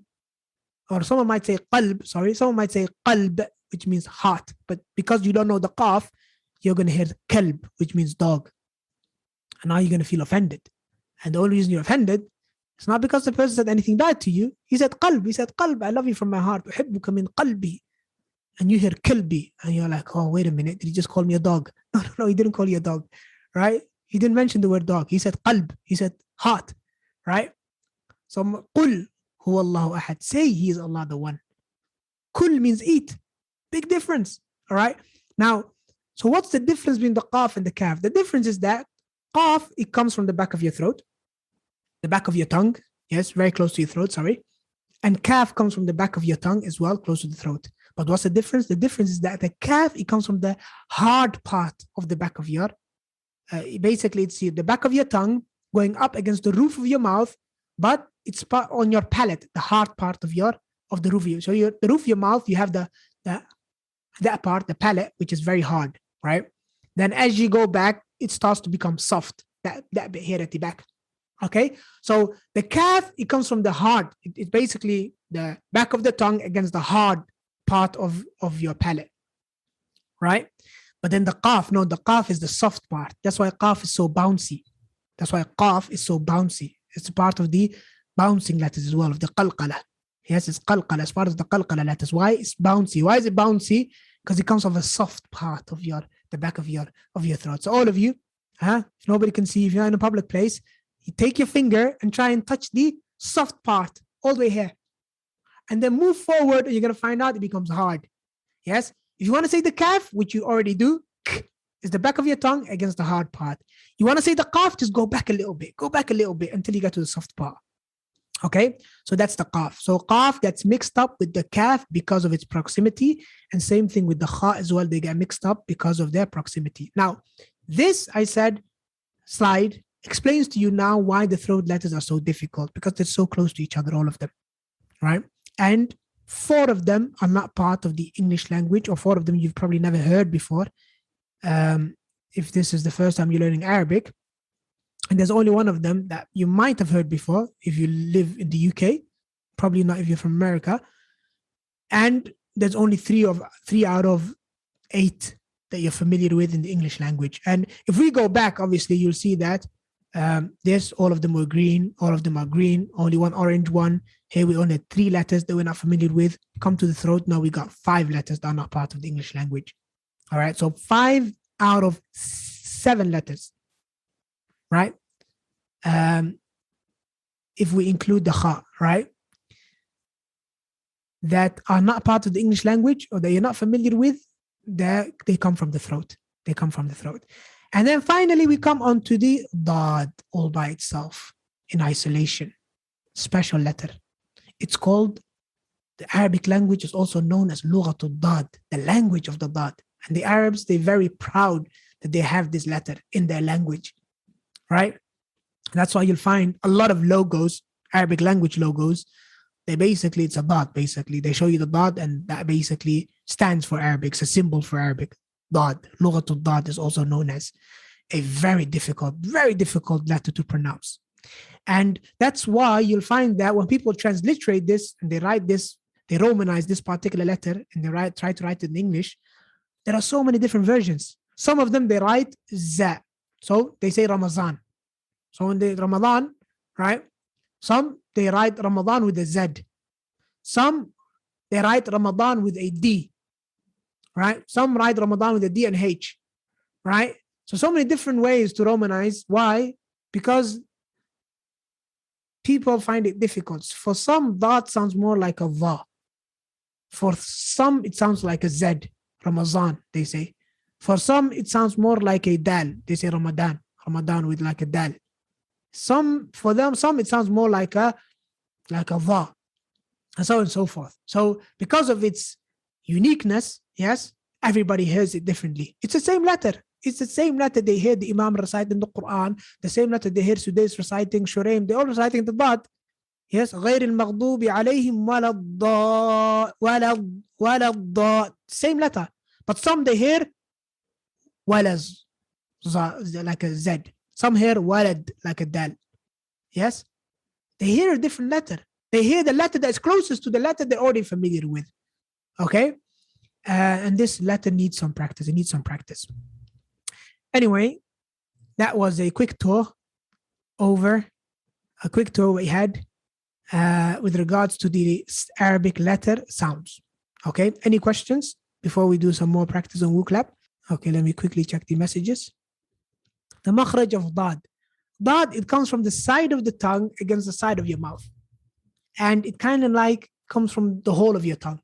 or someone might say qalb, someone might say qalb, which means heart. But because you don't know the qaf, you're going to hear kalb, which means dog. And now you're going to feel offended. And the only reason you're offended, it's not because the person said anything bad to you. He said qalb. He said qalb. I love you from my heart. أحبك من قلبي. And you hear kalbi. And you're like, oh, wait a minute. Did he just call me a dog? No, he didn't call you a dog. Right? He didn't mention the word dog. He said qalb. He said heart. Right? So qul huwa Allahu ahad. Say he is Allah the one. Kul means eat. Big difference. All right? Now, so what's the difference between the qaf and the kaf? The difference is that qaf, it comes from the back of your throat, the back of your tongue. Yes, very close to your throat, sorry. And kaf comes from the back of your tongue as well, close to the throat. But what's the difference? The difference is that the kaf, it comes from the hard part of the back of your, basically it's the back of your tongue going up against the roof of your mouth, but it's on your palate, the hard part of the roof of your, so the roof of your mouth, you have that part, the palate, which is very hard, right? Then as you go back, it starts to become soft, that bit here at the back. Okay, so the kaf, it comes from the hard. It's basically the back of the tongue against the hard part of your palate, right? But then the qaf, no, the qaf is the soft part. That's why qaf is so bouncy. That's why qaf is so bouncy. It's part of the bouncing letters as well, of the qalqala. Yes, it's qalqala, it's part of the qalqala letters. Why? It's bouncy. Why is it bouncy? Because it comes from a soft part of the back of your throat. So all of you, if nobody can see, if you're in a public place, you take your finger and try and touch the soft part all the way here. And then move forward, and you're going to find out it becomes hard. Yes? If you want to say the kaf, which you already do, is the back of your tongue against the hard part. You want to say the qaf, just go back a little bit. Go back a little bit until you get to the soft part. Okay? So that's the qaf. So qaf gets mixed up with the kaf because of its proximity. And same thing with the kha as well. They get mixed up because of their proximity. Now, this, I said, slide explains to you now why the throat letters are so difficult, because they're so close to each other, all of them, right? And 4 of them are not part of the English language, or 4 of them you've probably never heard before. If this is the first time you're learning Arabic, and there's only 1 of them that you might have heard before if you live in the UK, probably not if you're from America. And there's only 3 out of 8 that you're familiar with in the English language. And if we go back, obviously, you'll see that there's all of them were green, all of them are green, only 1 orange one. Here we only had 3 letters that we're not familiar with. Come to the throat, now we got 5 letters that are not part of the English language. All right, so 5 out of 7 letters, right? If we include the kha, right? That are not part of the English language, or that you're not familiar with, that they come from the throat. They come from the throat. And then finally, we come on to the dad all by itself in isolation, special letter. It's called, the Arabic language is also known as lughatul dad, the language of the dad. And the Arabs, they're very proud that they have this letter in their language, right? That's why you'll find a lot of logos, Arabic language logos, it's a dot, basically. They show you the dot, and that basically stands for Arabic. It's a symbol for Arabic. Dot. Lughatul dot is also known as a very difficult letter to pronounce. And that's why you'll find that when people transliterate this and they write this, they Romanize this particular letter and they try to write it in English, there are so many different versions. Some of them, they write za. So they say Ramazan. So when they Ramadan, right? Some, they write Ramadan with a Z. Some, they write Ramadan with a D, right? Some write Ramadan with a D and H, right? So many different ways to Romanize. Why? Because people find it difficult. For some, dot sounds more like a va. For some, it sounds like a Z, Ramazan, they say. For some, it sounds more like a dal. They say Ramadan with like a dal. For them, it sounds more like a va, and so on and so forth. So because of its uniqueness, yes, everybody hears it differently. It's the same letter. It's the same letter they hear the Imam recite in the Quran, the same letter they hear Sudais reciting, Shuraim, they're all reciting the dot. Yes, غير المغضوب عليهم ولا الضال, same letter. But some they hear walaz, like a Z. Some hear walad, like a dal. Yes? They hear a different letter. They hear the letter that's closest to the letter they're already familiar with. Okay? And this letter needs some practice. It needs some practice. Anyway, that was a quick tour we had with regards to the Arabic letter sounds. Okay? Any questions before we do some more practice on WooClap? Okay, let me quickly check the messages. The makhraj of dad. Dad, it comes from the side of the tongue against the side of your mouth. And it kind of like comes from the whole of your tongue.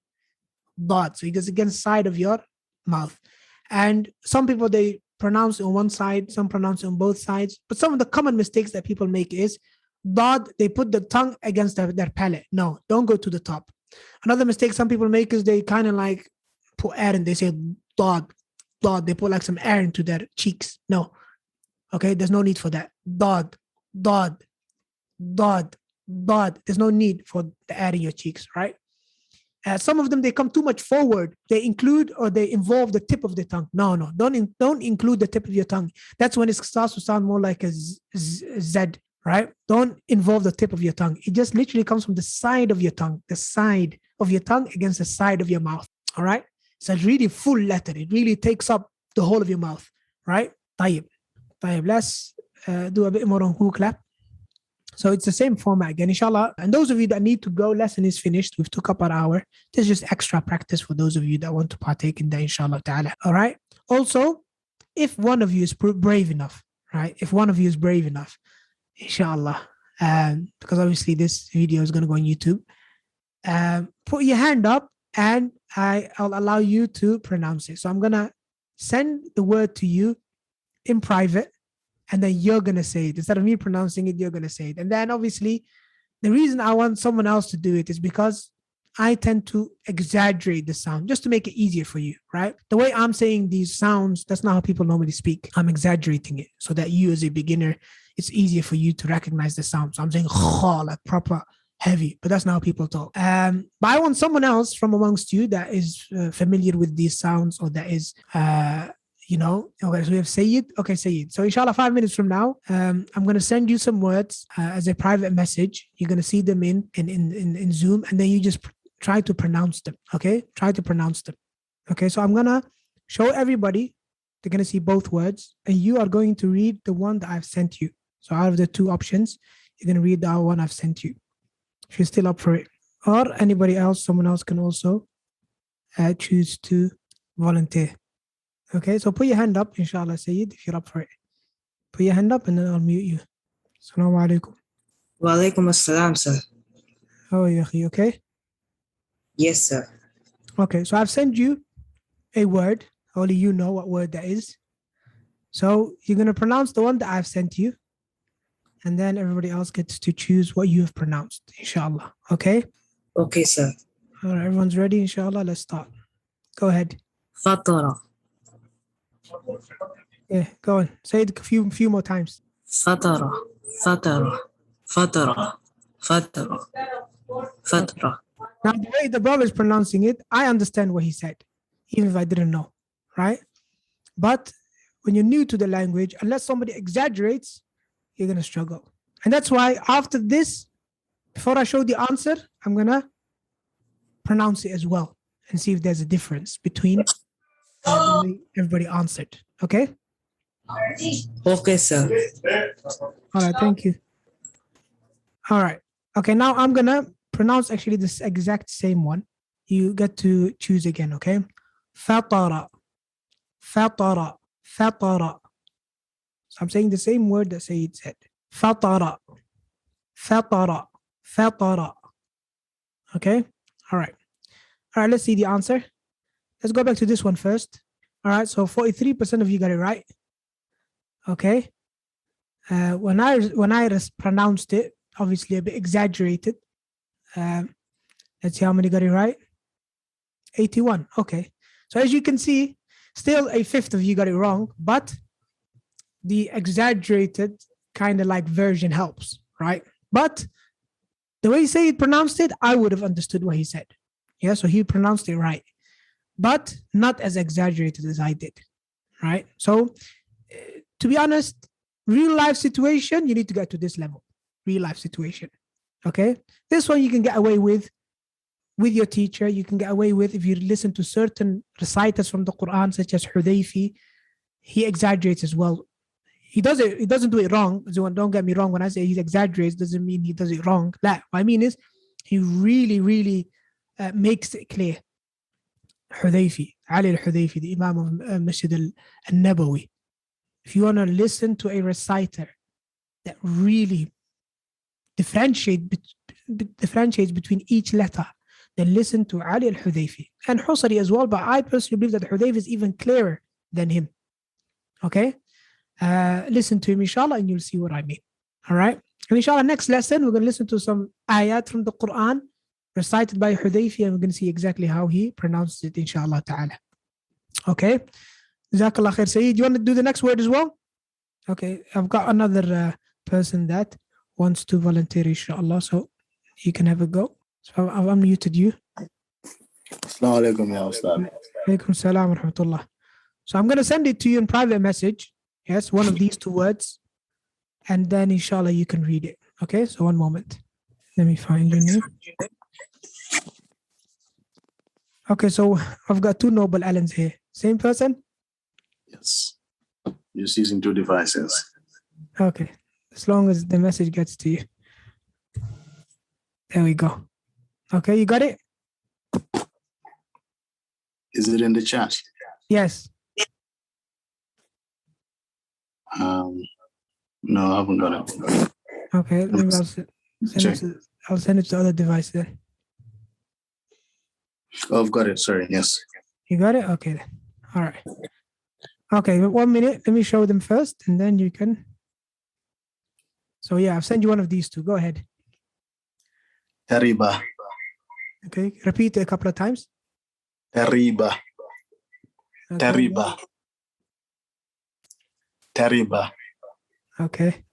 Dad. So it goes against the side of your mouth. And some people, they pronounce it on one side, some pronounce it on both sides. But some of the common mistakes that people make is dad, they put the tongue against their palate. No, don't go to the top. Another mistake some people make is they kind of like put air and they say dad. They put like some air into their cheeks. No. Okay, there's no need for that. Dad. There's no need for the air in your cheeks, right? Some of them, they come too much forward. They include or they involve the tip of the tongue. No, don't include the tip of your tongue. That's when it starts to sound more like a Z, right? Don't involve the tip of your tongue. It just literally comes from the side of your tongue, against the side of your mouth, all right? It's a really full letter. It really takes up the whole of your mouth, right? طيب, let's do a bit more on WooClap. So it's the same format again, inshallah. And those of you that need to go, lesson is finished. We've took up an hour. There's just extra practice for those of you that want to partake in that, inshallah ta'ala. All right. Also, if one of you is brave enough, right? If one of you is brave enough, inshallah, because obviously this video is going to go on YouTube, put your hand up and I'll allow you to pronounce it. So I'm going to send the word to you in private, and then you're going to say it. Instead of me pronouncing it, you're going to say it. And then obviously, the reason I want someone else to do it is because I tend to exaggerate the sound just to make it easier for you, right? The way I'm saying these sounds, that's not how people normally speak. I'm exaggerating it so that you as a beginner, it's easier for you to recognize the sound. So I'm saying like proper heavy, but that's not how people talk. But I want someone else from amongst you that is familiar with these sounds, or that is okay, so we have Sayyid. Okay, Sayyid. So inshallah, 5 minutes from now, I'm going to send you some words as a private message. You're going to see them in Zoom, and then you just try to pronounce them. Okay, try to pronounce them. Okay, so I'm going to show everybody. They're going to see both words, and you are going to read the one that I've sent you. So out of the two options, you're going to read the one I've sent you. If you're still up for it, or anybody else, someone else can also choose to volunteer. Okay, so put your hand up, inshallah, Sayyid, if you're up for it. Put your hand up and then I'll mute you. Assalamu alaikum. Wa alaikum assalam, sir. How are you, akhi? Okay? Yes, sir. Okay, so I've sent you a word. Only you know what word that is. So you're going to pronounce the one that I've sent you. And then everybody else gets to choose what you have pronounced, inshallah. Okay? Okay, sir. All right, everyone's ready, inshallah. Let's start. Go ahead. Fatara. Yeah, go on. Say it a few more times. Fatara. Fatara. Fatara. Fatara. Fatara. Now, the way the brother is pronouncing it, I understand what he said, even if I didn't know, right? But when you're new to the language, unless somebody exaggerates, you're going to struggle. And that's why after this, before I show the answer, I'm going to pronounce it as well and see if there's a difference between the way everybody answered. Okay? Okay, sir. All right, thank you. All right. Okay, now I'm going to pronounce actually this exact same one. You get to choose again, okay? Fatara. Fatara. Fatara. So I'm saying the same word that Sayyid said. Fatara. Fatara. Fatara. Okay? All right. All right, let's see the answer. Let's go back to this one first. All right, so 43% of you got it right. Okay. When I pronounced it, obviously a bit exaggerated. Let's see how many got it right. 81. Okay. So as you can see, still a fifth of you got it wrong, but the exaggerated kind of like version helps, right? But the way Sayyid pronounced it, I would have understood what he said. Yeah, so he pronounced it right, but not as exaggerated as I did, right? So to be honest, real life situation, you need to get to this level, real life situation, okay? This one you can get away with your teacher. You can get away with if you listen to certain reciters from the Quran, such as Hudayfi. He exaggerates as well. He doesn't do it wrong. So don't get me wrong. When I say he exaggerates, doesn't mean he does it wrong. What I mean is he really, really makes it clear. Hudayfi, Ali al-Hudayfi, the Imam of Masjid al-Nabawi. If you want to listen to a reciter that really differentiates between each letter, then listen to Ali al-Hudayfi and Husari as well. But I personally believe that Hudayfi is even clearer than him. Okay? Listen to him, inshallah, and you'll see what I mean. All right? And inshallah, next lesson, we're going to listen to some ayat from the Quran recited by Hudayfi, and we're going to see exactly how he pronounces it, inshallah ta'ala. Okay? Jazakallah khair. Sayyid, you want to do the next word as well? Okay, I've got another person that wants to volunteer, inshallah, so you can have a go. So I've unmuted you. Assalamu alaikum, ya Ustad. Alaikum salam wa rahmatullah. So I'm going to send it to you in private message. Yes, one of these two words. And then inshallah you can read it. Okay, so one moment. Let me find your name. Okay, so I've got two Noble Allens here. Same person? Yes. Just using two devices. Okay, as long as the message gets to you. There we go. Okay, you got it? Is it in the chat? Yes. No, I haven't got it. Okay, maybe I'll send it to the other device then. Oh, I've got it. Sorry. Yes. You got it? Okay then. All right. Okay, 1 minute. Let me show them first, and then you can. So yeah, I've sent you one of these two. Go ahead. Tariba. Okay, repeat it a couple of times. Terriba. Okay. Terriba. Terriba. Okay.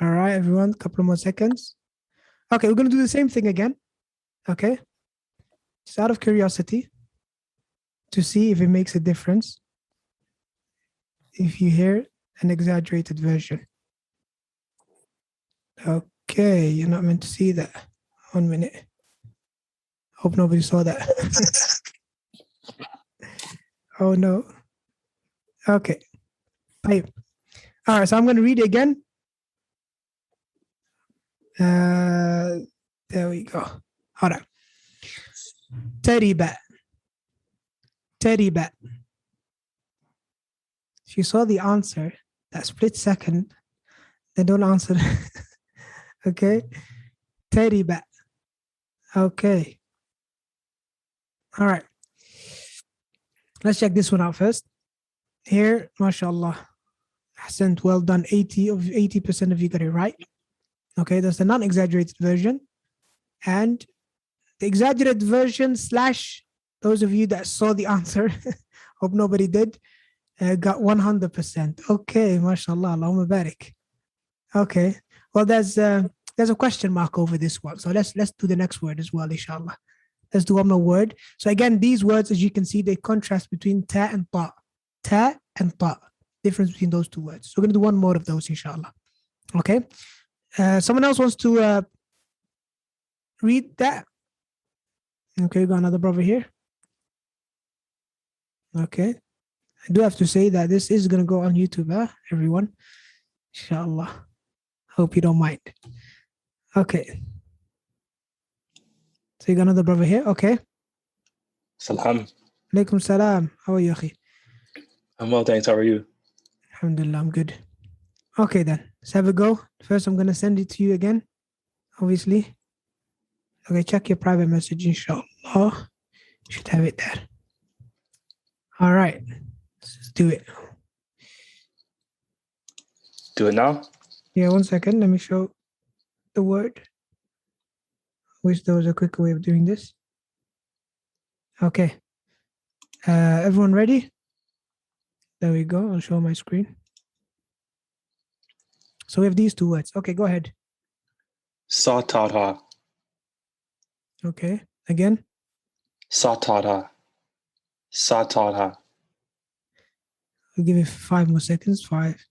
All right, everyone, couple more seconds. Okay, we're going to do the same thing again. Okay. Just out of curiosity to see if it makes a difference if you hear an exaggerated version. Okay, you're not meant to see that. 1 minute. Hope nobody saw that. Oh no. Okay. All right, so I'm going to read it again. There we go. All right. Terriba. Terriba. If you saw the answer, that split second, they don't answer. Okay. Terriba. Okay. All right. Let's check this one out first. Here, mashallah. Ahsant, well done. 80% of you got it right. Okay, that's the non-exaggerated version. And the exaggerated version / those of you that saw the answer, hope nobody did, got 100%. Okay, mashallah, Allahumma barik. Okay, well, there's a question mark over this one. So let's do the next word as well, inshallah. Let's do one more word. So again, these words, as you can see, they contrast between ta and ta. Ta and ta. Difference between those two words. So we're going to do one more of those, inshallah. Okay. Someone else wants to read that? Okay, got another brother here. Okay. I do have to say that this is going to go on YouTube, everyone. Inshallah. Hope you don't mind. Okay. So you got another brother here? Okay. Salam. Alaikum salam. How are you, akhi? I'm well, thanks. How are you? Alhamdulillah, I'm good. Okay then, let's have a go. First, I'm going to send it to you again, obviously. Okay, check your private message, inshallah. You should have it there. All right, let's do it. Do it now? Yeah, 1 second. Let me show the word. Wish there was a quicker way of doing this. Okay. Everyone ready? There we go. I'll show my screen. So we have these two words. Okay, go ahead. Satara. Okay, again. Satara. Satara. I'll give you 5 more seconds. 5,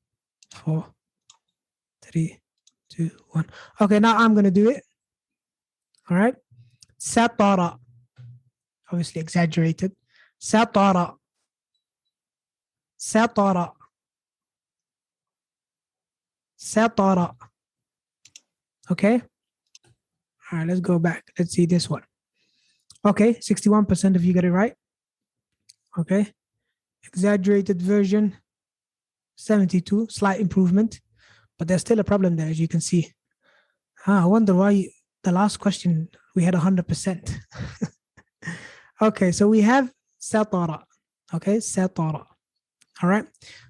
4, 3, 2, 1. Okay, now I'm going to do it. All right. Satara. Obviously exaggerated. Satara. Satara. Satara. Okay. All right, let's go back. Let's see this one. Okay, 61% of you got it right. Okay. Exaggerated version, 72, slight improvement. But there's still a problem there, as you can see. I wonder why the last question we had 100%. Okay, so we have satara. Okay, satara. All right.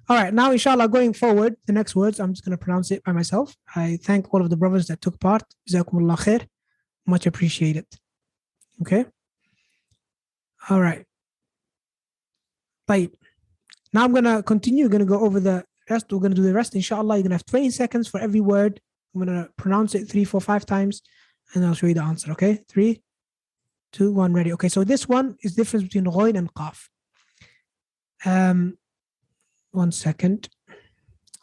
All right. Now, inshallah, going forward, the next words, I'm just going to pronounce it by myself. I thank all of the brothers that took part. Jazakumullah khair. Much appreciated. Okay. All right. Right. Now I'm going to continue. We're going to go over the rest. We're going to do the rest. Inshallah, you're going to have 20 seconds for every word. I'm going to pronounce it 3, 4, 5 times, and I'll show you the answer. Okay. 3, 2, 1, ready. Okay. So this one is the difference between ghoin and qaf. 1 second.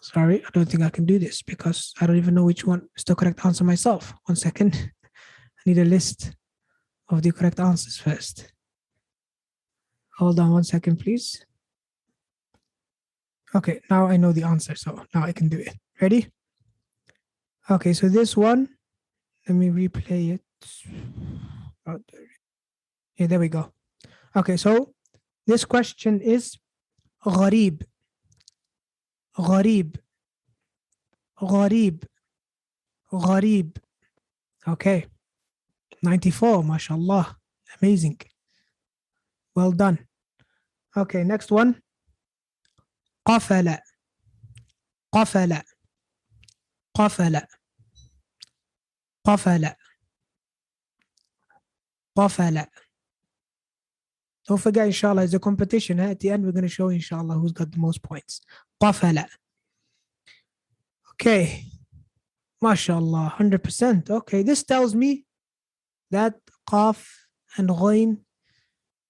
Sorry, I don't think I can do this because I don't even know which one is the correct answer myself. 1 second. I need a list of the correct answers first. Hold on 1 second, please. Okay, now I know the answer, so now I can do it. Ready? Okay, so this one, let me replay it. Oh, yeah, there we go. Okay, so this question is gharib. Gharib. Gharib. Gharib. Okay. 94, mashallah. Amazing. Well done. Okay, next one. Qafala. Qafala. Qafala. Qafala. طفل. Don't forget, inshallah, it's a competition. At the end, we're going to show, inshallah, who's got the most points. طفل. Okay. MashaAllah, 100%. Okay, this tells me that qaf and ghain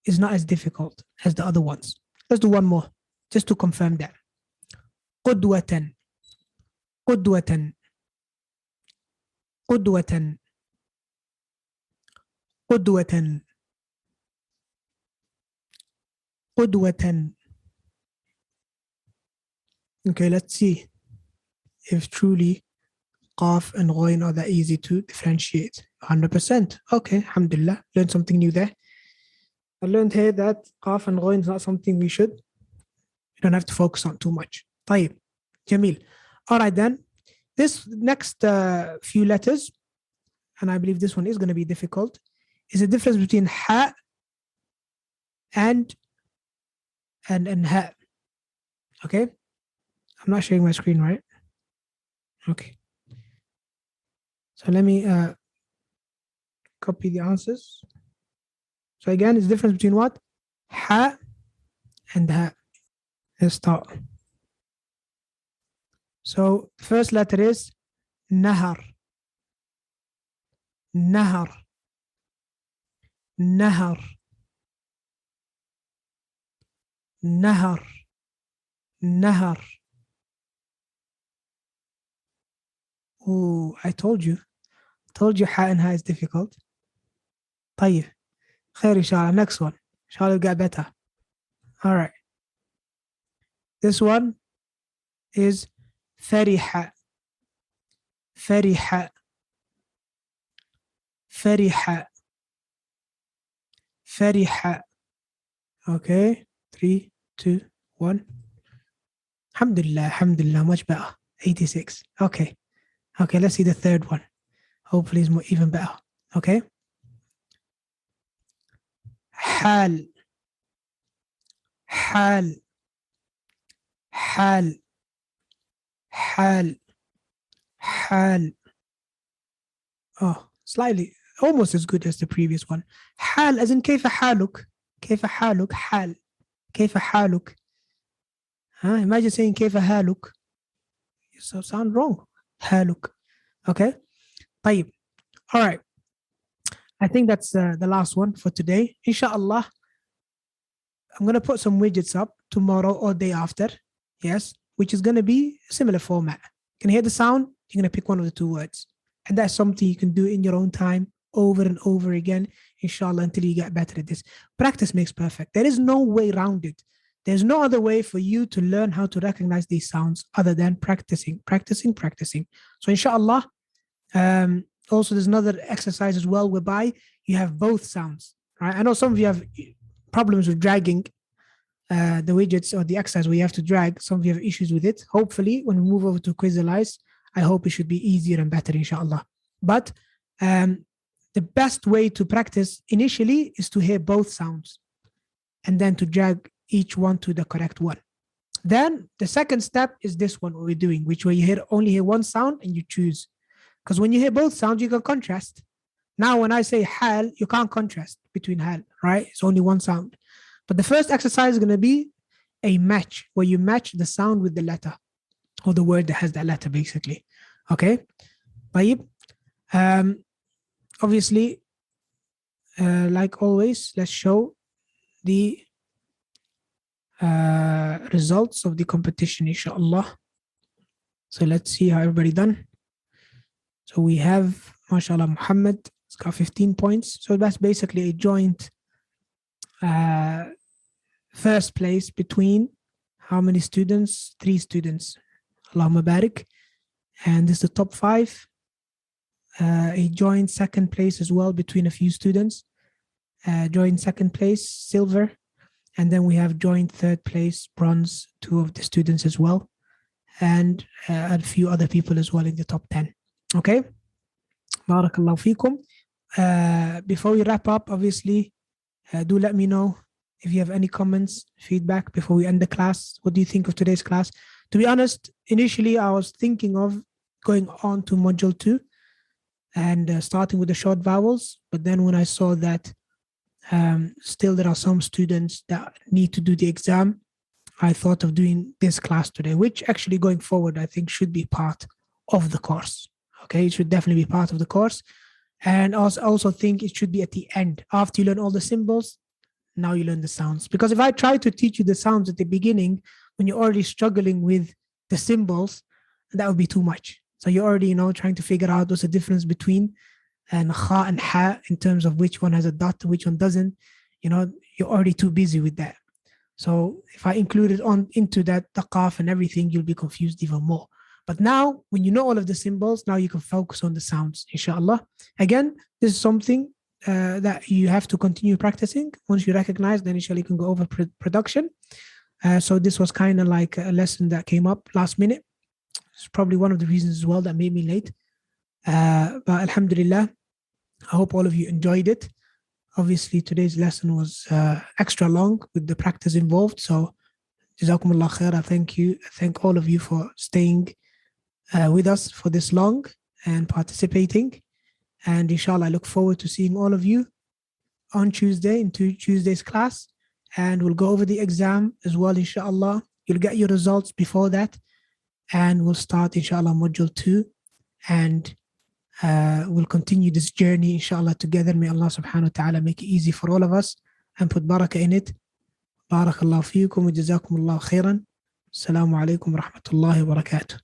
is not as difficult as the other ones. Let's do one more, just to confirm that. قدوة. قدوة. قدوة. قدوة. قدوة. Okay, let's see if truly qaf and ghain are that easy to differentiate. 100%. Okay, alhamdulillah. Learned something new there. I learned here that qaf and ghain is not something we don't have to focus on too much. طيب. Jamil. All right then. This next few letters, and I believe this one is going to be difficult, is the difference between ha and ha. Okay? I'm not sharing my screen, right? Okay. So let me copy the answers. So again, it's the difference between what? Ha and ha. Let's start. So first letter is nahar. Nahar. Nahar. Nahar. Nahar. Oh, I told you ha and ha is difficult. طيب. خير inshallah. Next one. Inshallah will get better. All right. This one is فرح. فرح. فرح. فرح. Okay. 3, 2, 1. Alhamdulillah, alhamdulillah, much better. 86. Okay. Okay, let's see the third one. Hopefully it's more, even better. Okay. حال. حال. حال. حال. حال. Oh, slightly, almost as good as the previous one. حال as in كيف حالك. كيف حالك. حال. كيف حالك. Imagine saying كيف حالك. You sound wrong. حالك. Okay. طيب. All right. I think that's the last one for today. Inshallah, I'm going to put some widgets up tomorrow or day after. Yes. Which is going to be a similar format. You can hear the sound. You're going to pick one of the two words. And that's something you can do in your own time over and over again, inshallah, until you get better at this. Practice makes perfect. There is no way around it. There's no other way for you to learn how to recognize these sounds other than practicing. So inshallah, also there's another exercise as well whereby you have both sounds, right? I know some of you have problems with dragging the widgets or the exercise where you have to drag. Some of you have issues with it. Hopefully, when we move over to 𝐒𝐲, I hope it should be easier and better, inshallah. But the best way to practice initially is to hear both sounds and then to drag each one to the correct one. Then the second step is this one, what we're doing, which where you only hear one sound and you choose. Because when you hear both sounds, you can contrast. Now, when I say hal, you can't contrast between hal, right? It's only one sound. But the first exercise is going to be a match, where you match the sound with the letter, or the word that has that letter, basically. Okay? طيب. Obviously, like always, let's show the results of the competition, inshallah. So let's see how everybody done. So we have, mashallah, Muhammad has got 15 points. So that's basically a joint first place between how many students? 3 students. Allahumma barik. And this is the top 5. A joint second place as well between a few students. Joint second place, silver. And then we have joint third place, bronze, 2 of the students as well. And a few other people as well in the top 10. Okay? Barakallahu feekum. Before we wrap up, obviously, do let me know if you have any comments, feedback before we end the class. What do you think of today's class? To be honest, initially I was thinking of going on to module 2 and starting with the short vowels. But then when I saw that still there are some students that need to do the exam, I thought of doing this class today, which actually going forward, I think should be part of the course. Okay, it should definitely be part of the course. And also think it should be at the end. After you learn all the symbols, now you learn the sounds. Because if I try to teach you the sounds at the beginning, when you're already struggling with the symbols, that would be too much. So you're already, trying to figure out what's the difference between kha and ha in terms of which one has a dot, which one doesn't. You're already too busy with that. So if I include it into that, the qaf and everything, you'll be confused even more. But now, when you know all of the symbols, now you can focus on the sounds, inshallah. Again, this is something that you have to continue practicing. Once you recognize, then inshallah you can go over production. So this was kind of like a lesson that came up last minute. It's probably one of the reasons as well that made me late. But alhamdulillah, I hope all of you enjoyed it. Obviously, today's lesson was extra long with the practice involved. So, Jazakumullah khair. I thank all of you for staying with us for this long and participating. And inshallah, I look forward to seeing all of you on Tuesday in Tuesday's class. And we'll go over the exam as well, inshallah. You'll get your results before that. And we'll start, inshallah, module 2. And we'll continue this journey, inshallah, together. May Allah subhanahu wa ta'ala make it easy for all of us and put barakah in it. Barakallahu feekum wa jazakumullahu khairan. Assalamu alaikum wa rahmatullahi wa barakatuh.